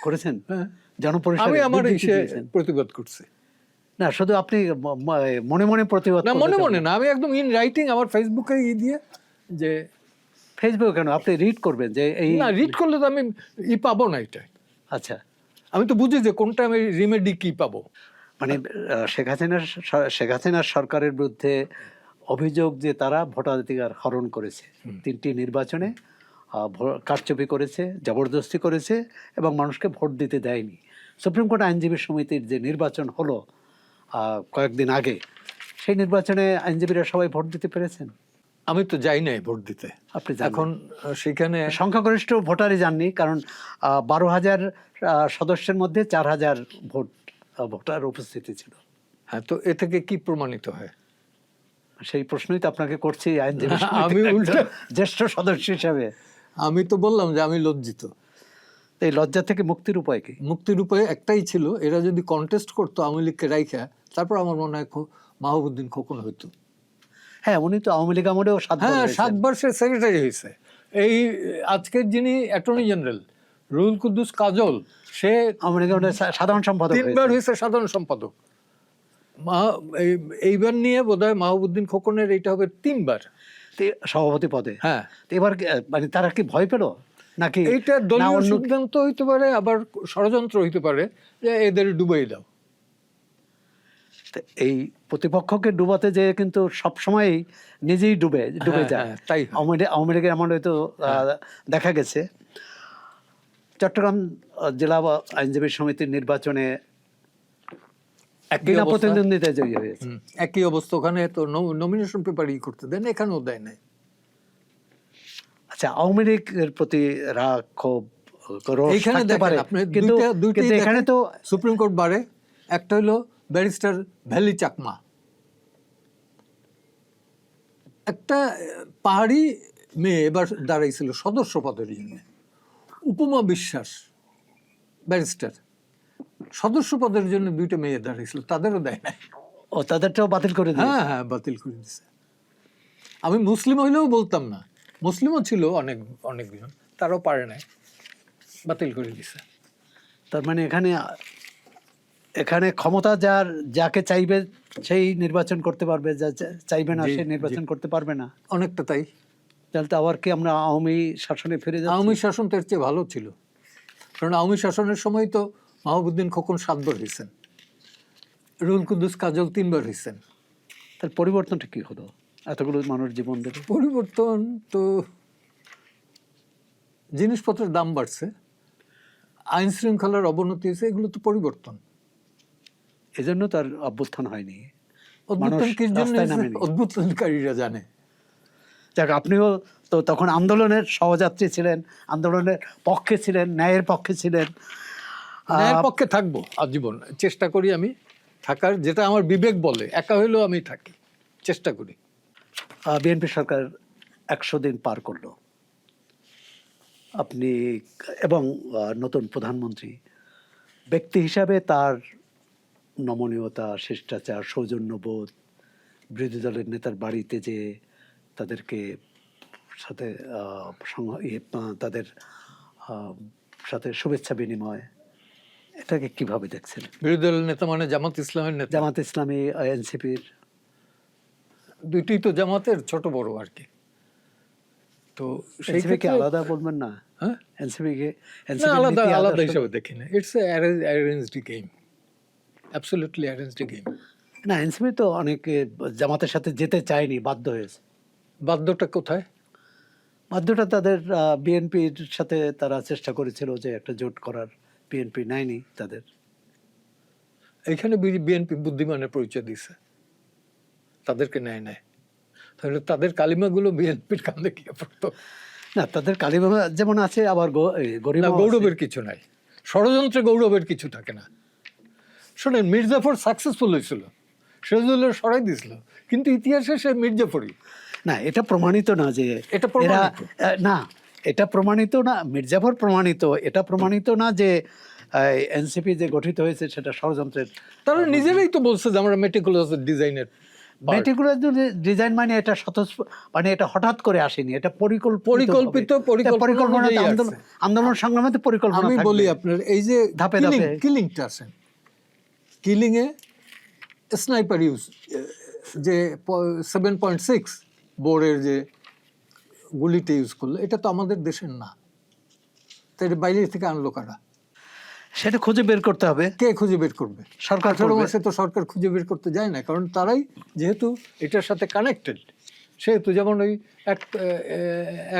করেছেন। হ্যাঁ, জনপরিষদে আমি আমার বিবৃতি দিয়েছেন। প্রতিবাদ করছি। না, শুধু আপনি মনে মনে প্রতিবাদ না, করতে মনে না, আমি একদম ইন রাইটিং আমার ফেসবুকে দিয়ে যে ফেসবুকে কেন, আপনি রিড করবেন যে এই। না, রিড করলে তো আমি পাবো না এটা। আচ্ছা, আমি তো বুঝি যে কোনটা আমি রিমেডি কি পাবো। মানে শেখ হাসিনার সরকারের বিরুদ্ধে অভিযোগ যে তারা ভোটাধিকার হরণ করেছে, 3টি নির্বাচনে কারচুপি করেছে, জবরদস্তি করেছে এবং মানুষকে ভোট দিতে দেয়নি। সুপ্রিম কোর্ট আইনজীবী সমিতির যে নির্বাচন হলো কয়েকদিন আগে, সেই নির্বাচনে আইনজীবীরা সবাই ভোট দিতে পেরেছেন? আমি তো যাই নাই ভোট দিতে। আপনি এখন সেখানে সংখ্যাগরিষ্ঠ ভোটারই যাননি, কারণ 12,000 সদস্যের মধ্যে 4,000 ভোটার উপস্থিতি ছিল। হ্যাঁ, তো এ থেকে কি প্রমাণিত হয়? সেই প্রশ্নই তো আপনাকে করছি আইনজীবী আমি সমিতির উল্টো একজন জ্যেষ্ঠ সদস্য হিসাবে। আমি তো বললাম যে আমি লজ্জিত। তো এই লজ্জা থেকে মুক্তির উপায় কি? মুক্তির উপায় একটাই ছিল, এরা যদি কন্টেস্ট করতো আওয়ামী লীগকে রাইখা, তারপর আমার মনে হয় মাহবুবউদ্দিন খোকন হইতো। হ্যাঁ, উনি তো আওয়ামী লীগ আমলেও 7 বার হ্যাঁ, হয়েছেন। 7 বার সে সেক্রেটারি হয়েছে। এই আজকের যিনি অ্যাটর্নি জেনারেল রুহুল কুদ্দুস কাজল, সে আওয়ামী লীগ আমলে সাধারণ সম্পাদক 3 বার হয়েছেন। হয়েছে সাধারণ সম্পাদক। এইবার নিয়ে বোধহয় মাহবুবউদ্দিন খোকনের এইটা হবে 3 বার তো সভাপতি পদে। হ্যাঁ, তো এবার মানে তারা কি ভয় পেল নাকি এইটা না দলীয় অন্য? সিদ্ধান্ত হইতে পারে, আবার ষড়যন্ত্র হইতে পারে যে এদের ডুবাই দাও। তো এই প্রতিপক্ষকে ডুবাতে যে কিন্তু সবসময় নিজেই ডুবে হ্যাঁ, যায়। হ্যাঁ, তাই হয়। আওয়ামী লীগের এমন হয়তো দেখা গেছে। চট্টগ্রাম জেলা আইনজীবী সমিতির নির্বাচনে একই বিনা অবস্থা। প্রতিদ্বন্দ্বিতায় জয়ী হয়েছে। একই অবস্থা, ওখানে তো নমিনেশন পেপার ই করতে দেন, এখানেও দেয় নাই। আচ্ছা, আওয়ামী লীগের প্রতি রাগ ক্ষোভ রোষ এইখানে থাকতে দেখেন পারে, আপনি কিন্তু দুইটাই এখানে তো সুপ্রিম কোর্ট বারে, একটা হলো ব্যারিস্টার ভ্যালি চাকমা, একটা পাহাড়ি মেয়ে এবার দাঁড়াইছিল সদস্য পদের জন্য, উপমা বিশ্বাস ব্যারিস্টার, সদস্য পদের জন্য 2টা মেয়ে দাঁড়াইছিল, তাদেরও দেয় নাই। তাদেরটাও বাতিল করে দিয়েছে। হ্যাঁ হ্যাঁ, বাতিল করে দিছে। আমি মুসলিম হইলেও বলতাম না, মুসলিমও ছিল অনেকজন, তারাও পারে নাই, বাতিল করে দিছে। তার মানে এখানে ক্ষমতা যাকে চাইবে সেই নির্বাচন করতে পারবে, যা চাইবে না জি, সে নির্বাচন করতে পারবে না। অনেকটা তাই। তাহলে তো আবার কি আমরা আওয়ামী শাসনে ফিরে যাচ্ছি? আওয়ামী শাসন তার চেয়ে ভালো ছিল, কারণ আওয়ামী শাসনের সময় তো মাহবুবউদ্দিন খোকন 7 বার হয়েছেন, রুহুল কুদ্দুস কাজল 3 বার হয়েছেন। তার পরিবর্তনটা কি হলো এতগুলো মানুষ জীবন দিল? পরিবর্তন তো, জিনিসপত্রের দাম বাড়ছে, আইন শৃঙ্খলার অবনতি হয়েছে, এগুলো তো পরিবর্তন। এজন্য তার অভ্যুত্থান হয়নি। অভ্যুত্থান কি জন্য রাস্তায় হয়েছে? নামেনি। অভ্যুত্থানকারীরা জানে। যাক, আপনিও তো তখন আন্দোলনের সহযাত্রী ছিলেন, আন্দোলনের পক্ষে ছিলেন, ন্যায়ের পক্ষে ছিলেন। ন্যায়ের পক্ষে থাকবো আজীবন, চেষ্টা করি আমি থাকার, যেটা আমার বিবেক বলে, একা হইলেও আমি থাকি, চেষ্টা করি। বিএনপি সরকার 100 দিন পার করলো, আপনি এবং নতুন প্রধানমন্ত্রী ব্যক্তি হিসাবে তার নমনীয়তা, শিষ্টাচার, সৌজন্যবোধ, বিরোধী দলের নেতার বাড়িতে যে তাদেরকে সাথে তাদের সাথে শুভেচ্ছা বিনিময়, এটাকে কিভাবে দেখছেন? বিরোধী দলের নেতা মানে জামাত ইসলামের নেতা, জামাত ইসলামী, এনসিপির? দুইটাই তো জামাতের ছোট বড় আর কি। তো সেই এনসিপি কে ক্ষেত্রে আলাদা বলবেন না? হ্যাঁ, এনসিপি কে না, আলাদা আলাদা হিসাবে দেখি না। It's arranged game, absolutely arranged game. না, এনসিপি তো অনেকে জামাতের সাথে যেতে চায়নি, বাধ্য হয়েছে। বাধ্যটা কোথায়? বাধ্যটা তাদের বিএনপির সাথে তারা চেষ্টা করেছিল যে একটা জোট করার, বিএনপি নেয়নি তাদের। এইখানে বিএনপি বুদ্ধিমানের পরিচয় দিছে, তাদেরকে নেয় নাই, তাহলে তাদের কালিমাগুলো বিএনপির কান্দে গিয়ে পড়তো না, তাদের কালিমা যেমন আছে, আবার না। গৌরবের কিছু নাই, ষড়যন্ত্রে গৌরবের কিছু থাকে না। শোনেন, মির্জাফর সাকসেসফুল হয়েছিল, সিরাজুল্লাহ সরাই দিছিল, কিন্তু ইতিহাসে সে মির্জাফরই। না, এটা প্রমাণিত না যে এটা প্রমাণিত। না, এটা প্রমাণিত না, মির্জাফর প্রমাণিত, এটা প্রমাণিত না যে এনসিপি যে গঠিত হয়েছে সেটা ষড়যন্ত্রের। তারা নিজেরাই তো বলছে যে আমরা মেটিকুলাস ডিজাইনের। মেটিকুলার ডিজাইন মানে এটা মানে এটা হঠাৎ করে আসেনি, এটা পরিকল্পনা, আন্দোলন সংগ্রামে পরিকল্পনা। আমি বলি আপনার, এই যে ধাপে ধাপে কিলিংটা আসেন, কিলিং এ স্নাইপার ইউজ, যে 7.6 বোরের যে গুলিটা ইউজ করলো, এটা তো আমাদের দেশের না, তাই বাইরে থেকে আনলো কারা? সেটা খুঁজে বের করতে হবে। কে খুঁজে বের করবে? সরকার 18 মাসে তো সরকার খুঁজে বের করতে যায় না, কারণ তারাই যেহেতু এটার সাথে কানেক্টেড, সেহেতু। যেমন ওই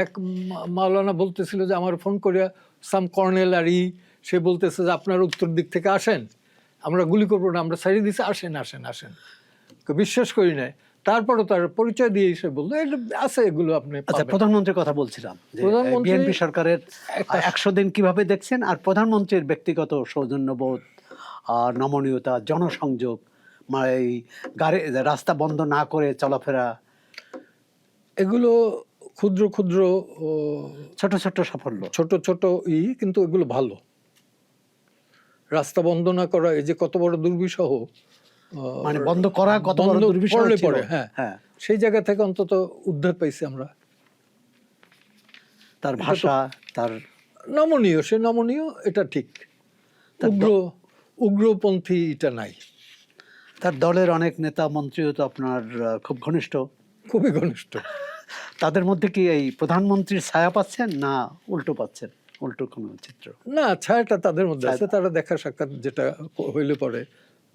এক মাওলানা বলতেছিল যে আমার ফোন করিয়া, সাম কর্নেল সে বলতেছে যে আপনার উত্তর দিক থেকে আসেন, আমরা গুলি করবো না, আমরা ছাড়িয়ে দিচ্ছি, আসেন আসেন আসেন। বিশ্বাস করি না, তারপরও তার পরিচয় দিয়ে সে বললো আছে এগুলো আপনি। আচ্ছা, প্রধানমন্ত্রীর কথা বলছিলাম, বিএনপি সরকারের 100 দিন কিভাবে দেখছেন, আর প্রধানমন্ত্রীর ব্যক্তিগত সৌজন্যবোধ, নমনীয়তা, জনসংযোগ, এই গাড়ি রাস্তা বন্ধ না করে চলাফেরা, এগুলো ক্ষুদ্র ক্ষুদ্র ও, ছোট ছোট সাফল্য। ছোট ছোট কিন্তু এগুলো ভালো। রাস্তা বন্ধ না করা, এই যে কত বড় দুর্বিষহ, মানে বন্ধ করা কত বড় বন্ধ দুর্বিষহ করলে ছিল। পরে, হ্যাঁ, হ্যাঁ, সেই জায়গা থেকে অন্তত উদ্ধার পাইছি আমরা। তার ভাষা, তার নমনীয়, সে নমনীয়, এটা ঠিক। উগ্রপন্থী এটা নাই। তার দলের অনেক নেতা মন্ত্রীও তো আপনার খুব ঘনিষ্ঠ। খুবই ঘনিষ্ঠ। তাদের মধ্যে কি এই প্রধানমন্ত্রীর ছায়া পাচ্ছেন, না উল্টো পাচ্ছেন, উল্টো কোনো চিত্র? না, ছায়াটা তাদের মধ্যে আছে। তারা দেখা সাক্ষাৎ যেটা হইলে পরে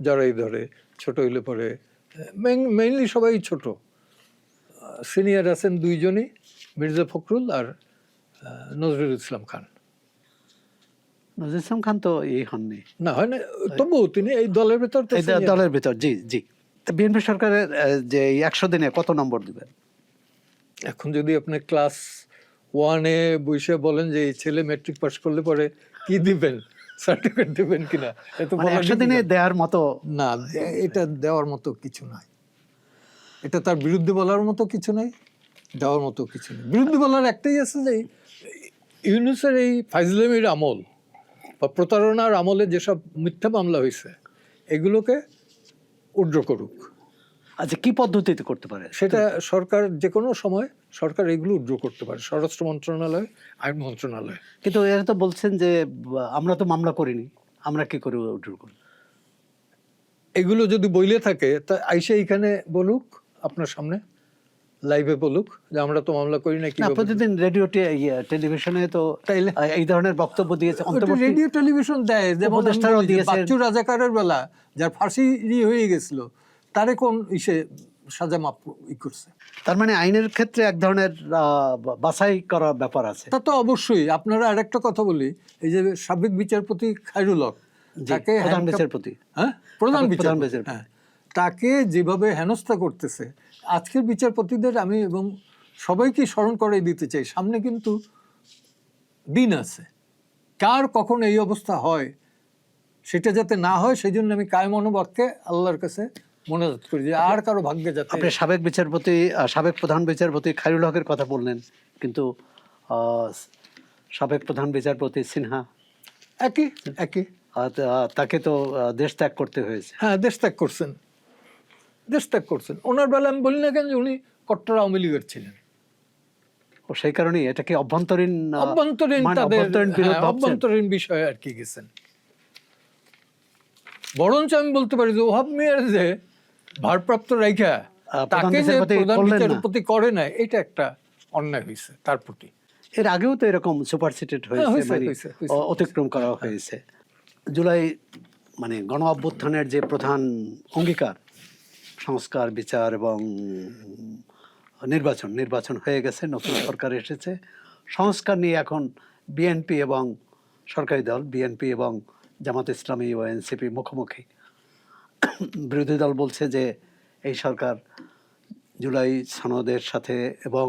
জড়াই ধরে, ছোট হইলে পরে, মেইনলি সবাই ছোট। সিনিয়র আছেন দুইজনই, মির্জা ফখরুল আর নজরুল ইসলাম খান। নজরুল ইসলাম খান তো এই হননি, না হয় না, তবুও তিনি এই দলের ভেতর তো এই senior। দলের ভিতর। জি জি। বিএনপি সরকারের যে 100 দিনে কত নম্বর দিবেন? এখন যদি আপনি ক্লাস 1-এ বসে বলেন যে এই ছেলে ম্যাট্রিক পাস করলে পরে কি দিবেন, সার্টিফিকেট দিবেন কিনা, এত মানে 100 দিনে দেওয়ার মতো না, এটা দেওয়ার মতো কিছু নাই। এটা তার বিরুদ্ধে বলার মতো কিছু নাই, দেওয়ার মতো কিছু নেই। বিরুদ্ধে বলার একটাই আছে যে ইউনূসের এই ফাইজলামির আমল বা প্রতারণার আমলে যেসব মিথ্যা মামলা হয়েছে এগুলোকে উড্র করুক। আচ্ছা, কি পদ্ধতিতে করতে পারে সেটা সরকার যে কোনো সময় সরকার এগুলো উড্র করতে পারে, স্বরাষ্ট্র মন্ত্রণালয়, আইন মন্ত্রণালয়। কিন্তু এরা তো বলছেন যে আমরা তো মামলা করিনি, আমরা কি করে উদ্ধার করি? এগুলো যদি বইলে থাকে তা আইসে এখানে বলুক, আপনার সামনে লাইভে বলুক যে আমরা তো মামলা করি না। কি না, প্রতিদিন রেডিও টেলিভিশনে তো তাইলে এই ধরনের বক্তব্য দিয়েছে। রেডিও টেলিভিশন দেয়, যেমন উপদেষ্টারাও দিয়েছেন। বাচ্চু রাজাকারের বেলা যার ফাঁসি হয়ে গেছিল, তারে কোন সাজা মাপ করছে। তার মানে আইনের ক্ষেত্রে এক ধরনের বাছাই করার ব্যাপার আছে। তা তো অবশ্যই। আপনারা আরেকটা কথা বলি, এই যে সাবেক বিচারপতি খায়রুল হক, তাকে প্রধান বিচারপতি, হ্যাঁ, প্রধান প্রধান বিচারপতি, বিচারপতি, হ্যাঁ, তাকে যেভাবে হেনস্থা করতেছে, আজকের বিচারপতিদের আমি এবং সবাইকে স্মরণ করে দিতে চাই, সামনে কিন্তু দিন আছে, কার কখন এই অবস্থা হয় সেটা যাতে না হয়, সেই জন্য আমি কায় মনোবাক্যে আল্লাহর কাছে মোনাজাত করি যে আর কারো ভাগ্যে যাতে। আপনি সাবেক বিচারপতি, সাবেক প্রধান বিচারপতি খায়রুল হকের কথা বললেন, কিন্তু সাবেক প্রধান বিচারপতি সিনহা একই একই, তাকে তো দেশ ত্যাগ করতে হয়েছে। হ্যাঁ, দেশ ত্যাগ করছেন, দেশ ত্যাগ করছেন। ওনার বেলা আমি বলি না কেন যে উনি কট্টর আওয়ামী লীগের ছিলেন। ও সেই কারণেই এটা কি অভ্যন্তরীণ তাদের অভ্যন্তরীণ বিষয় আর কি গেছেন। বরঞ্চ আমি বলতে পারি যে ওহাব মিয়ার যে ভারপ্রাপ্ত রাইখা তাকে যে প্রধান বিচারপতি করে না, এটা একটা অন্যায় হয়েছে তার প্রতি। এর আগেও তো এরকম সুপারসিটেড হয়েছে, অতিক্রম করা হয়েছে। জুলাই মানে গণ অভ্যুত্থানের যে প্রধান অঙ্গীকার, সংস্কার, বিচার এবং নির্বাচন হয়ে গেছে, নতুন সরকার এসেছে। সংস্কার নিয়ে এখন বিএনপি এবং সরকারি দল, বিএনপি এবং জামাত ইসলামী ও এনসিপি মুখোমুখি। বিরোধী দল বলছে যে এই সরকার জুলাই সনদের সাথে এবং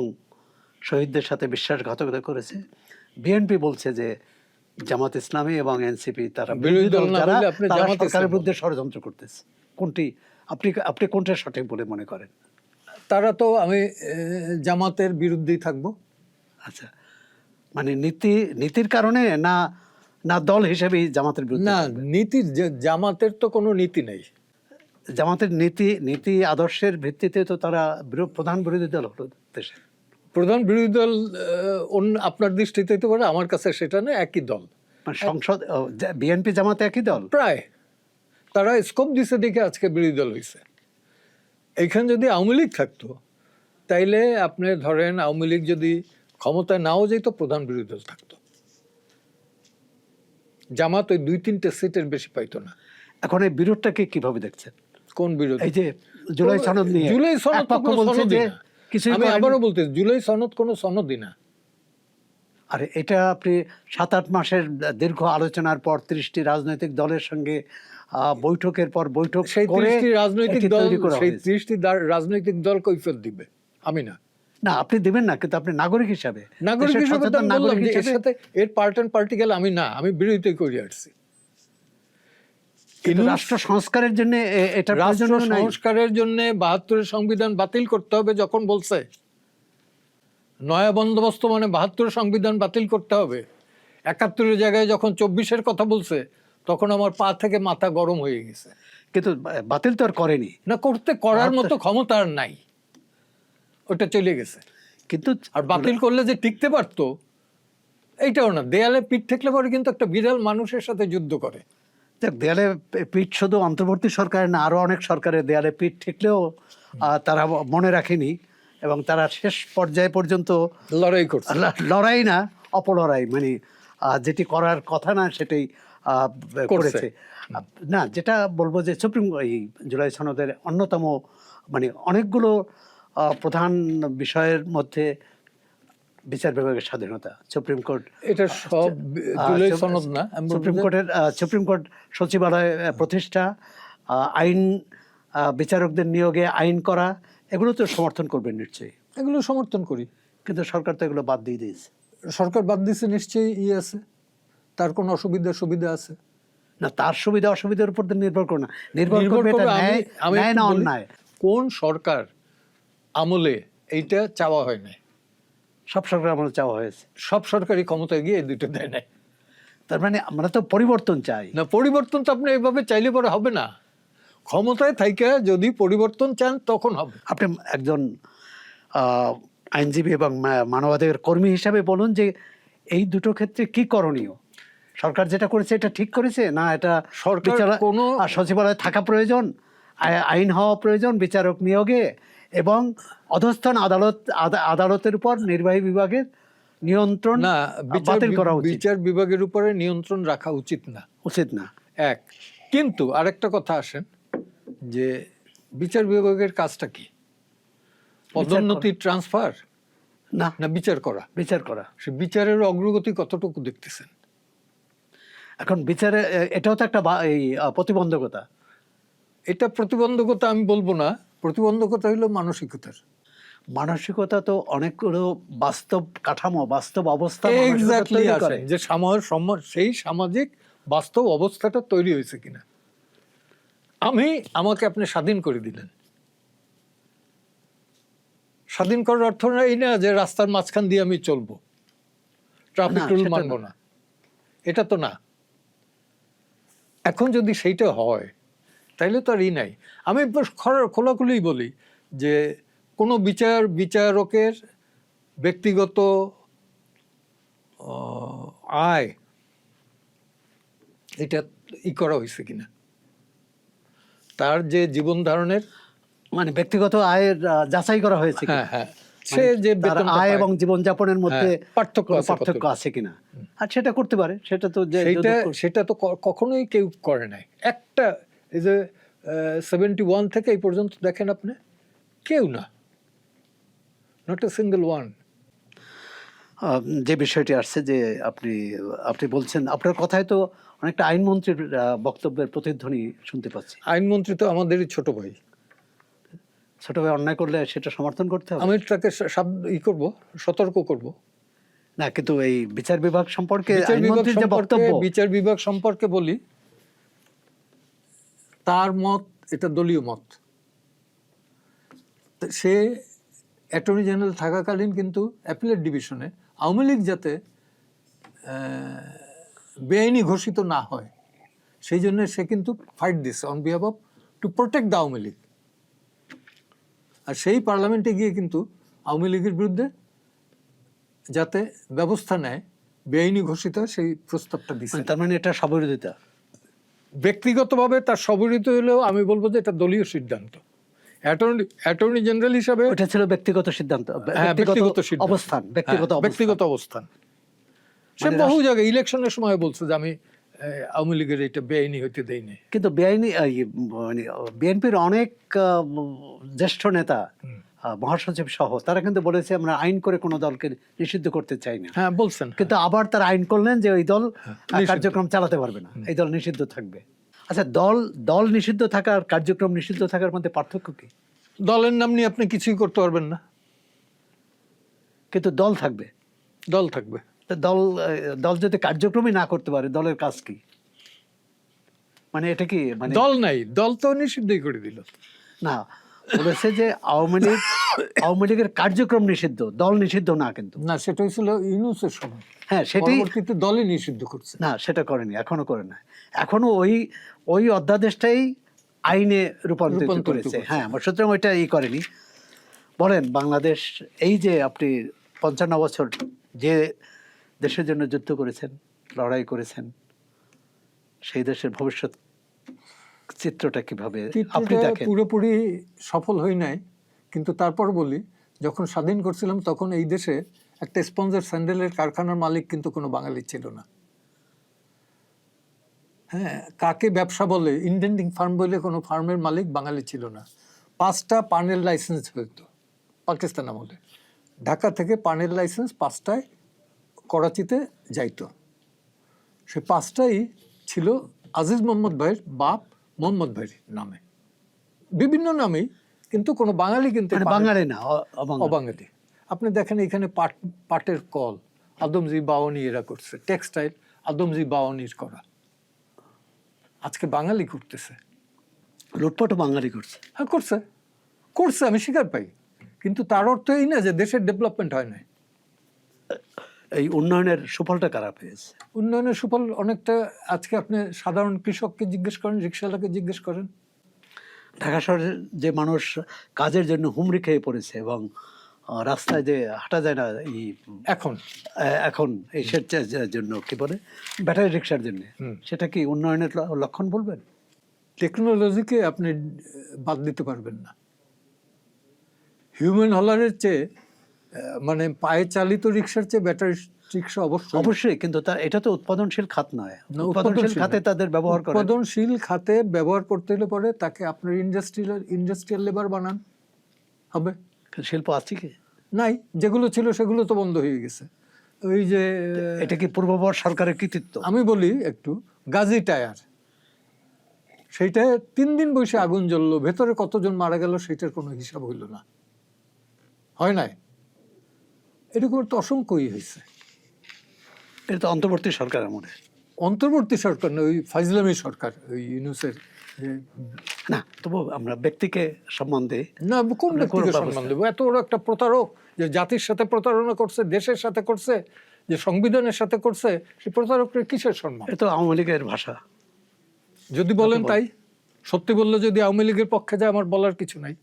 শহীদদের সাথে বিশ্বাসঘাতকতা করেছে। বিএনপি বলছে যে জামাত ইসলামী এবং এনসিপি তারা বিরোধী দল, যারা সরকারের বিরুদ্ধে ষড়যন্ত্র করতেছে। কোনটি আপনি কোনটা সঠিক বলে মনে করেন? তারা তো, আমি জামাতের বিরুদ্ধেই থাকবো। আচ্ছা, মানে নীতির কারণে না, না দল হিসেবেই জামাতের বিরুদ্ধে? না, নীতির, জামাতের তো কোনো নীতি নেই। জামাতের নীতি আদর্শের ভিত্তিতে তো তারা প্রধান বিরোধী দল হলো দেশে। প্রধান বিরোধী দল আপনার দৃষ্টিতে হতে পারে, আমার কাছে সেটা না, একই দল। সংসদ বিএনপি জামাত একই দল প্রায়। তারা স্কোপ দিছে দেখে আজকে বিরোধী দল হয়েছে। এইখানে যদি আওয়ামী লীগ থাকতো, তাইলে আপনি ধরেন আওয়ামী লীগ যদি ক্ষমতায় নাও যেত, প্রধান বিরোধী দল থাকতো। জামাত ওই 2-3টে সিটের বেশি পাইতো না। এখন এই বিরোধটাকে কিভাবে দেখছেন? কোন বিরোধ? এই যে জুলাই সনদ নিয়ে জুলাই সনদ বলছে যে আমি আবারও বলতে, জুলাই সনদ কোনো সনদই না। আরে এটা আপনি 7-8 মাসের দীর্ঘ আলোচনার পর 30টি রাজনৈতিক দলের সঙ্গে বৈঠকের পর বৈঠক, সেই 30টি রাজনৈতিক দল কৈফিয়ত দিবে, আমি না। না, আপনি দিবেন না, কিন্তু আপনি নাগরিক হিসাবে এর পার্ট অ্যান্ড পার্টিকেল আমি না, আমি বিরোধিতা করে আসছি। রাষ্ট্র সংস্কারের জন্য এটা রাষ্ট্র সংস্কারের জন্য 72-এর সংবিধান বাতিল করতে হবে যখন বলছে, নয়া বন্দোবস্ত মানে ৭২ সংবিধান বাতিল করতে হবে, ৭১-এর জায়গায় যখন ২৪-এর কথা বলছে তখন আমার পা থেকে মাথা গরম হয়ে গেছে। কিন্তু বাতিল তো আর করেনি, না, করার মতো ক্ষমতা আর নাই, ওটা চলে গেছে। কিন্তু আর বাতিল করলে যে টিকতে পারতো এইটাও না, দেয়ালে পিঠ ঠেকলে পরে কিন্তু একটা বিড়াল মানুষের সাথে যুদ্ধ করে। দেয়ালে পিঠ শুধু অন্তর্বর্তী সরকারের না, আরো অনেক সরকারের দেয়ালে পিঠ ঠেকলেও তারা মনে রাখেনি এবং তারা শেষ পর্যায়ে পর্যন্ত লড়াই করছে। লড়াই না, অপলড়াই, মানে যেটি করার কথা না সেটাই করেছে। না, যেটা বলবো যে সুপ্রিম এই জুলাই সনদের অন্যতম মানে অনেকগুলো প্রধান বিষয়ের মধ্যে বিচার বিভাগের স্বাধীনতা, সুপ্রিম কোর্ট এটা সব জুলাই সনদ না, সুপ্রিম কোর্ট সচিবালয় প্রতিষ্ঠা, আইন বিচারকদের নিয়োগে আইন করা, এগুলো তো সমর্থন করবেন নিশ্চয়ই। এগুলো সমর্থন করি, কিন্তু সরকার তো এগুলো বাদ দিয়ে দিয়েছে। সরকার বাদ দিচ্ছে নিশ্চয়ই আছে, তার কোনো সুবিধা আছে না, তার সুবিধা অসুবিধার উপর নির্ভর করে না, নির্ভর করবে এটা ন্যায় না অন্যায়। কোন সরকার আমলে এইটা চাওয়া হয় না? সব সরকার আমলে চাওয়া হয়েছে, সব সরকারি ক্ষমতায় গিয়ে এই দুটো দেয় নাই। তার মানে আমরা তো পরিবর্তন চাই না, পরিবর্তন তো আপনি এইভাবে চাইলে পরে হবে না। ক্ষমতায় থাইকা যদি পরিবর্তন চান তখন হবে। আপনি একজন আইনজীবী এবং মানবাধিকার কর্মী হিসাবে বলুন যে এই দুটো ক্ষেত্রে কি করণীয়? সরকার যেটা করেছে এটা ঠিক করেছে না, এটা সরকার কোনো সচিবালয়ে থাকা প্রয়োজন, আইন হওয়া প্রয়োজন বিচারক নিয়োগে, এবং অধস্থন আদালতের উপর নির্বাহী বিভাগের নিয়ন্ত্রণ না, বাতিল করা উচিত। বিচার বিভাগের উপরে নিয়ন্ত্রণ রাখা উচিত না। এক, কিন্তু আরেকটা কথা আসেন যে বিচার বিভাগের কাজটা কি? পদোন্নতি, ট্রান্সফার না, না বিচার করা? সে বিচারের অগ্রগতি কতটুকু দেখতেছেন? এখন বিচারে এটাও তো একটা এই প্রতিবন্ধকতা। এটা প্রতিবন্ধকতা আমি বলবো না, প্রতিবন্ধকতা হলো মানসিকতা তো অনেকগুলো বাস্তব কাঠামো, বাস্তব অবস্থা এক্স্যাক্টলি আছে যে সেই সামাজিক বাস্তব অবস্থাটা তৈরি হয়েছে কিনা। আমাকে আপনি স্বাধীন করে দিলেন, স্বাধীন করার অর্থ এই না যে রাস্তার মাঝখান দিয়ে আমি চলবো, ট্রাফিক রুল মানবো না, এটা তো না। এখন যদি সেইটা হয় তাইলে তো আর নাই। আমি খোলাখুলি বলি যে কোনো বিচারকের ব্যক্তিগত আয় এটা করা হয়েছে কিনা, তার যে জীবন ধারণের মানে ব্যক্তিগত আয়ের যাচাই করা হয়েছে, হ্যাঁ, সে যে আয় এবং জীবনযাপনের মধ্যে পার্থক্য আছে কিনা, আর সেটা করতে পারে। সেটা তো কখনোই কেউ করে নাই। একটা এই যে 71 থেকে এই পর্যন্ত দেখেন আপনি, কেউ না, নট এ সিঙ্গেল ওয়ান। যে বিষয়টি আসছে যে আপনি বলছেন, আপনার কথায় তো অনেকটা আইনমন্ত্রীর বক্তব্যের প্রতিধ্বনি শুনতে পাচ্ছি। আইনমন্ত্রী তো আমাদেরই ছোট ভাই। ছোট ভাই অন্যায় করলে সেটা সমর্থন করতে হবে, আমি তাকে সতর্ক করব না। কিন্তু এই বিচার বিভাগ সম্পর্কে বিচার বিভাগ সম্পর্কে বলি, তার মত এটা দলীয় মত। সে অ্যাটর্নি জেনারেল থাকাকালীন কিন্তু অ্যাপিলেট ডিভিশনে আওয়ামী লীগ যাতে বেআইনি ঘোষিত না হয় সেই জন্য সে কিন্তু ফাইট দিছে on behalf of to protect the Awami League. আর সেই পার্লামেন্টে গিয়ে কিন্তু আওয়ামী লীগের বিরুদ্ধে যাতে ব্যবস্থা নেয়, বেআইনি ঘোষিত সেই প্রস্তাবটা দিচ্ছে। তার মানে এটা স্ববিরোধিতা। ব্যক্তিগতভাবে তার স্ববিরোধিত হলেও আমি বলবো যে এটা দলীয় সিদ্ধান্ত। অ্যাটর্নি জেনারেল হিসাবে এটা ছিল ব্যক্তিগত সিদ্ধান্ত, ব্যক্তিগত অবস্থান। সে বহু জায়গায় ইলেকশনের সময় বলছে যে আমি আওয়ামী লীগের এটা বেআইনি হইতে দেয়নি। কিন্তু বেআইনি মানে বিএনপির অনেক জ্যেষ্ঠ নেতা, মহাসচিব সহ, তারা কিন্তু বলেছে আমরা আইন করে কোনো দলকে নিষিদ্ধ করতে চাই না। হ্যাঁ, বলছেন। কিন্তু আবার তারা আইন করলেন যে ওই দল কার্যক্রম চালাতে পারবে না, এই দল নিষিদ্ধ থাকবে। আচ্ছা, দল নিষিদ্ধ থাকার, কার্যক্রম নিষিদ্ধ থাকার মধ্যে পার্থক্য কি? দলের নাম নিয়ে আপনি কিছুই করতে পারবেন না, কিন্তু দল থাকবে। দল যদি কার্যক্রমই না করতে পারে, দলের কাজ কি? মানে এটা কি মানে দল নাই, দল তো নিষিদ্ধই করে দিল। না, বলেছে যে আওয়ামী লীগের কার্যক্রম নিষিদ্ধ, দল নিষিদ্ধ না, কিন্তু না, সেটা হয়েছিল ইউনূসের সময়। হ্যাঁ সেটাই, পরবর্তীতে দলই নিষিদ্ধ করছে। না সেটা করেনি, এখনো করে না, এখনো ওই অধ্যাদেশটাই আইনে রূপান্তরিত করেছে। হ্যাঁ, সুতরাং ওইটা করেনি। বলেন, বাংলাদেশ এই যে আপনি 55 বছর যে দেশের জন্য যুদ্ধ করেছেন, লড়াই করেছেন, সেই দেশের ভবিষ্যৎ চিত্রটা কিভাবে আপনি দেখেন? পুরোপুরি সফল হই নাই, কিন্তু তারপর বলি, যখন স্বাধীন করছিলাম তখন এই দেশে একটা স্পঞ্জের স্যান্ডেলের কারখানার মালিক কিন্তু কোনো বাঙালি ছিল না। হ্যাঁ, কাকে ব্যবসা বলে, ইন্ডেন্টিং ফার্ম বলে কোনো ফার্মের মালিক বাঙালি ছিল না। 5টা পানের লাইসেন্স হইতো পাকিস্তান আমলে। ঢাকা থেকে পানের লাইসেন্স 5টায় করাচিতে যাইতো। সে 5টাই ছিল আজিজ মোহাম্মদ ভাইয়ের বাপ মোহাম্মদ ভাইয়ের নামে, বিভিন্ন নামেই, কিন্তু কোনো বাঙালি কিন্তু বাঙালি না, অবাঙালি। আপনি দেখেন এখানে পাটের কল আদমজি বাওয়ানি এরা করছে, টেক্সটাইল আদমজি বাওয়ানির করা, আজকে বাঙালি করতেছে। লুটপাটও বাঙালি করছে। হ্যাঁ, করছে, আমি স্বীকার পাই, কিন্তু তার অর্থ এই না যে দেশের ডেভেলপমেন্ট হয় না। এই উন্নয়নের সুফলটা কারা পেয়েছে? উন্নয়নের সুফল অনেকটা, আজকে আপনি সাধারণ কৃষককে জিজ্ঞেস করেন, রিক্সাওয়ালাকে জিজ্ঞেস করেন। ঢাকা শহরের যে মানুষ কাজের জন্য হুমড়ি খেয়ে পড়েছে এবং রাস্তায় যে হাঁটা যায় না এখন এই জন্য, কি বলে, ব্যাটারি রিক্সার জন্য, সেটা কি উন্নয়নের লক্ষণ বলবেন? টেকনোলজিকে আপনি বাদ দিতে পারবেন না। হিউম্যান হলারের চেয়ে, মানে পায়ে চালিত রিক্সার চেয়ে ব্যাটারি রিক্সা অবশ্যই, কিন্তু এটা তো উৎপাদনশীল খাত নয়। উৎপাদনশীল খাতে তাদের ব্যবহার করে, উৎপাদনশীল খাতে ব্যবহার করতে হলে পরে তাকে আপনার ইন্ডাস্ট্রিয়াল লেবার বানান হবে। শিল্প আছে কি? নাই, যেগুলো ছিল সেগুলো তো বন্ধ হয়ে গেছে। ওই যে, এটা কি পূর্ববর্তী সরকারের কৃতিত্ব? আমি বলি একটু, গাজী টায়ার, সেইটা 3 দিন বসে আগুন জ্বললো, ভেতরে কতজন মারা গেল সেটার কোনো হিসাব হইল না, হয় নাই? এরকম তো অসংখ্যই হয়েছে। এটা তো অন্তর্বর্তী সরকারের মনে, অন্তর্বর্তী সরকার না, ওই ফাইজলামি সরকার, ওই ইউনূসের। না, তবু আমরা ব্যক্তিকে সম্মান দিই না, কোন ব্যক্তিকে সম্মান দেবো? এত বড় একটা প্রতারক, যে জাতির সাথে প্রতারণা করছে, দেশের সাথে করছে, যে সংবিধানের সাথে করছে, সে প্রতারকের কিসের সম্মান? এটা আওয়ামী লীগের ভাষা যদি বলেন তাই, সত্যি বললে যদি আওয়ামী লীগের পক্ষে যায়, আমার বলার কিছু নাই।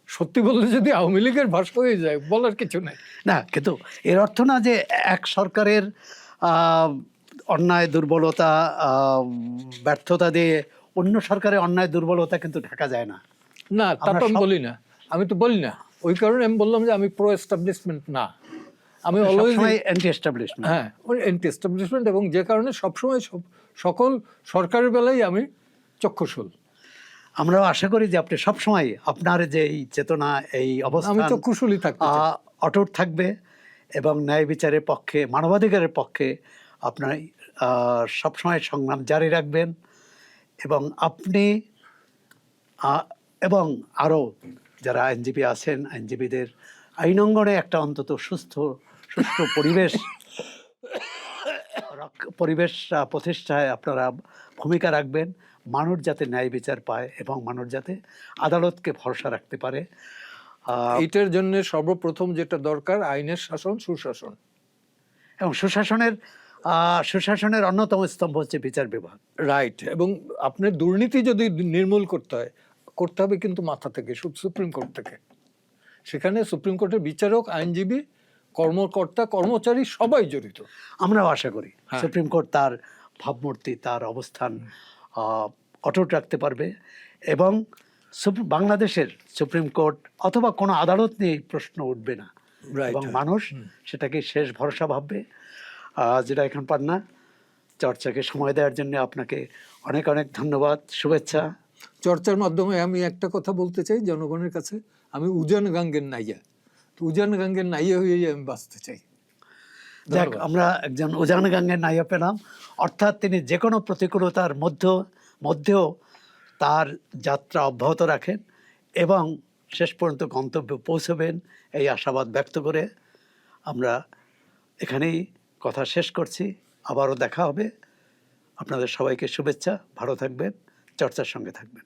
সত্যি বললে যদি আওয়ামী লীগের ভাষা হয়ে যায়, বলার কিছু নাই। না, কিন্তু এর অর্থ না যে এক সরকারের অন্যায় দুর্বলতা, ব্যর্থতা দিয়ে অন্য সরকারের অন্যায় দুর্বলতা কিন্তু ঢাকা যায় না। না, তা তো আমি বলি না, আমি তো বলি না। ওই কারণে আমি বললাম যে আমি প্রো এস্টাবলিশমেন্ট না, আমি অলওয়েজ অ্যান্টি এস্টাবলিশমেন্ট। হ্যাঁ, অ্যান্টি এস্টাবলিশমেন্ট, এবং যে কারণে সবসময় সকল সরকারের বেলায় আমি চক্ষুশূল। আমরাও আশা করি যে আপনি সবসময় আপনার যে এই চেতনা, এই অবস্থা, আমি চক্ষুশূলই থাকতে অটুট থাকবে এবং ন্যায় বিচারের পক্ষে, মানবাধিকারের পক্ষে আপনার সবসময় সংগ্রাম জারি রাখবেন। এবং আপনি এবং আরও যারা আইনজীবী আছেন, আইনজীবীদের আইনঙ্গনে একটা অন্তত সুষ্ঠু পরিবেশ প্রতিষ্ঠায় আপনারা ভূমিকা রাখবেন। মানুষ যাতে ন্যায় বিচার পায় এবং মানুষ যাতে আদালতকে ভরসা রাখতে পারে। এইটার জন্য সর্বপ্রথম যেটা দরকার, আইনের শাসন, সুশাসন। এবং সুশাসনের অন্যতম স্তম্ভ হচ্ছে বিচার বিভাগ। রাইট। এবং আপনার দুর্নীতি যদি নির্মূল করতে হবে কিন্তু মাথা থেকে, সুপ্রিম কোর্ট থেকে। সেখানে সুপ্রিম কোর্টের বিচারক, আইনজীবী, কর্মকর্তা, কর্মচারী সবাই জড়িত। আমরাও আশা করি সুপ্রিম কোর্ট তার ভাবমূর্তি, তার অবস্থান অটুট রাখতে পারবে এবং বাংলাদেশের সুপ্রিম কোর্ট অথবা কোনো আদালত নিয়ে প্রশ্ন উঠবে না এবং মানুষ সেটাকে শেষ ভরসা ভাববে। যেটা এখন পান না, চর্চাকে সময় দেওয়ার জন্য আপনাকে অনেক অনেক ধন্যবাদ, শুভেচ্ছা। চর্চার মাধ্যমে আমি একটা কথা বলতে চাই জনগণের কাছে, আমি উজান গাঙ্গের নাইয়া, উজান গাঙ্গের নাইয়া হয়ে আমি বাঁচতে চাই। যাক, আমরা একজন উজান গাঙ্গের নাইয়া পেলাম, অর্থাৎ তিনি যে কোনো প্রতিকূলতার মধ্যেও তার যাত্রা অব্যাহত রাখেন এবং শেষ পর্যন্ত গন্তব্যে পৌঁছবেন, এই আশাবাদ ব্যক্ত করে আমরা এখানেই কথা শেষ করছি। আবারও দেখা হবে। আপনাদের সবাইকে শুভেচ্ছা, ভালো থাকবেন, চর্চার সঙ্গে থাকবেন।